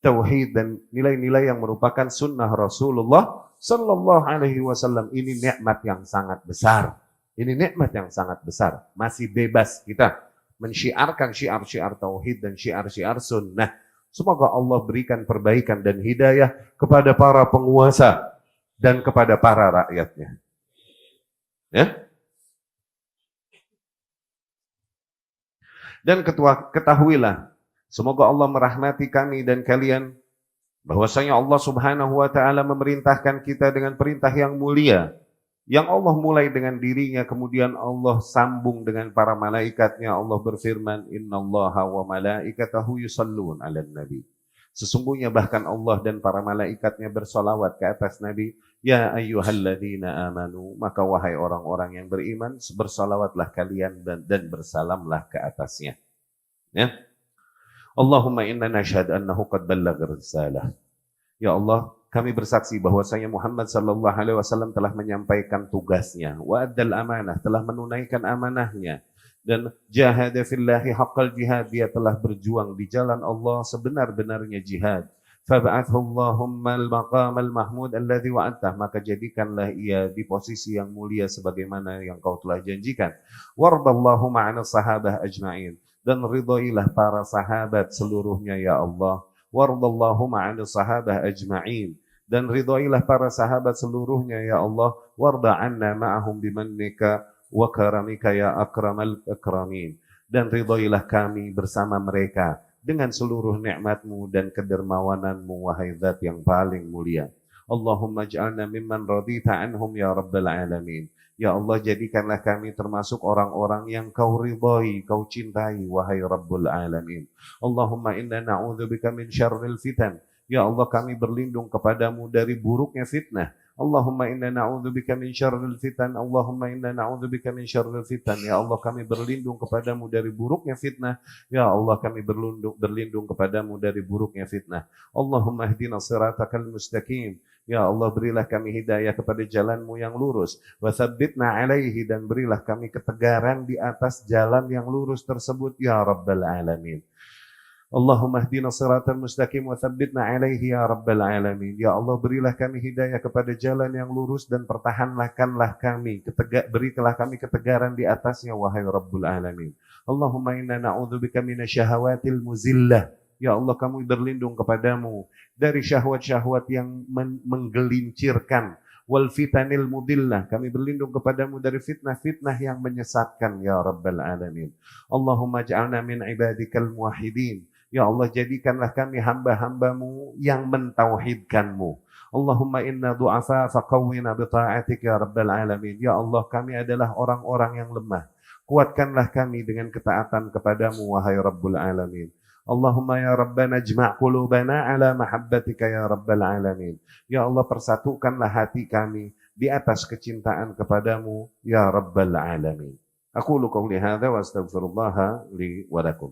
tauhid dan nilai-nilai yang merupakan sunnah Rasulullah sallallahu alaihi wasallam. Ini nikmat yang sangat besar. Ini nikmat yang sangat besar. Masih bebas kita mensyiarkan syiar-syiar tauhid dan syiar-syiar sunnah. Semoga Allah berikan perbaikan dan hidayah kepada para penguasa dan kepada para rakyatnya. Ya. Dan ketahuilah, semoga Allah merahmati kami dan kalian, bahwasanya Allah Subhanahu wa taala memerintahkan kita dengan perintah yang mulia. Yang Allah mulai dengan dirinya, kemudian Allah sambung dengan para malaikatnya. Allah berfirman, Innallaha wa malaikatahu yusallun 'alan nabi. Sesungguhnya bahkan Allah dan para malaikatnya bersolawat ke atas Nabi. Ya ayyuhalladzina amanu, maka wahai orang-orang yang beriman, bersolawatlah kalian dan bersalamlah ke atasnya. Ya. Allahumma inna nashhad annahu qad ballagha risalah. Ya Allah, kami bersaksi bahwasanya Muhammad sallallahu alaihi wasallam telah menyampaikan tugasnya, wa addal amanah, telah menunaikan amanahnya, dan jahada fillahi haqqal jihad, dia telah berjuang di jalan Allah sebenar-benarnya jihad. Fab'athu Allahumma al-maqam al-mahmud alladhi wa'adtah, maka jadikanlah ia di posisi yang mulia sebagaimana yang kau telah janjikan. Wardallahu ma'ana sahabah ajma'in, dan ridailah para sahabat seluruhnya ya Allah. Wardallahu ma'ana sahabah ajma'in, dan ridailah para sahabat seluruhnya ya Allah. Warda anna ma'ahum bimannika wa karamika ya akramal akramin, dan ridailah kami bersama mereka dengan seluruh nikmat-Mu dan kedermawananmu wahai Zat yang paling mulia. Allahumma ij'alna mimman radita anhum ya rabbal alamin. Ya Allah, jadikanlah kami termasuk orang-orang yang kau ridhai, kau cintai wahai Rabbul alamin. Allahumma inna na'udzubika min syarril fitan. Ya Allah, kami berlindung kepadamu dari buruknya fitnah. Allahumma inna na'udzubika min syarril fitan. Allahumma inna na'udzubika min syarril fitan. Ya Allah, kami berlindung kepadamu dari buruknya fitnah. Ya Allah, kami berlindung kepadamu dari buruknya fitnah. Allahumma ihdina siratakal mustaqim. Ya Allah, berilah kami hidayah kepada jalanmu yang lurus. Wa tsabbitna alaihi, dan berilah kami ketegaran di atas jalan yang lurus tersebut ya Rabbal alamin. Allahumma ihdina siratal mustaqim wa tsabbitna alaihi ya Rabbal alamin. Ya Allah, berilah kami hidayah kepada jalan yang lurus dan pertahankanlah kami, berikanlah kami ketegaran di atasnya wahai Rabbul alamin. Allahumma inna na'udzubika minasyahawatil muzillah. Ya Allah, kami berlindung kepadamu dari syahwat-syahwat yang menggelincirkan. wal fitanil mudillah. Kami berlindung kepadamu dari fitnah-fitnah yang menyesatkan ya Rabbal Alamin. Allahumma ja'alna min ibadikal muwahhidin. Ya Allah, jadikanlah kami hamba-hambamu yang mentauhidkanmu. Allahumma inna du'afa faqawwina bita'atik ya Rabbal Alamin. Ya Allah, kami adalah orang-orang yang lemah. Kuatkanlah kami dengan ketaatan kepadamu, wahai Rabbul Alamin. Allahumma ya Rabbana jma' qulubana ala mahabbatika ya Rabbal Alamin. Ya Allah, persatukanlah hati kami di atas kecintaan kepadamu ya Rabbal Alamin. Aku qawli hadza wa astaghfirullah li wa lakum.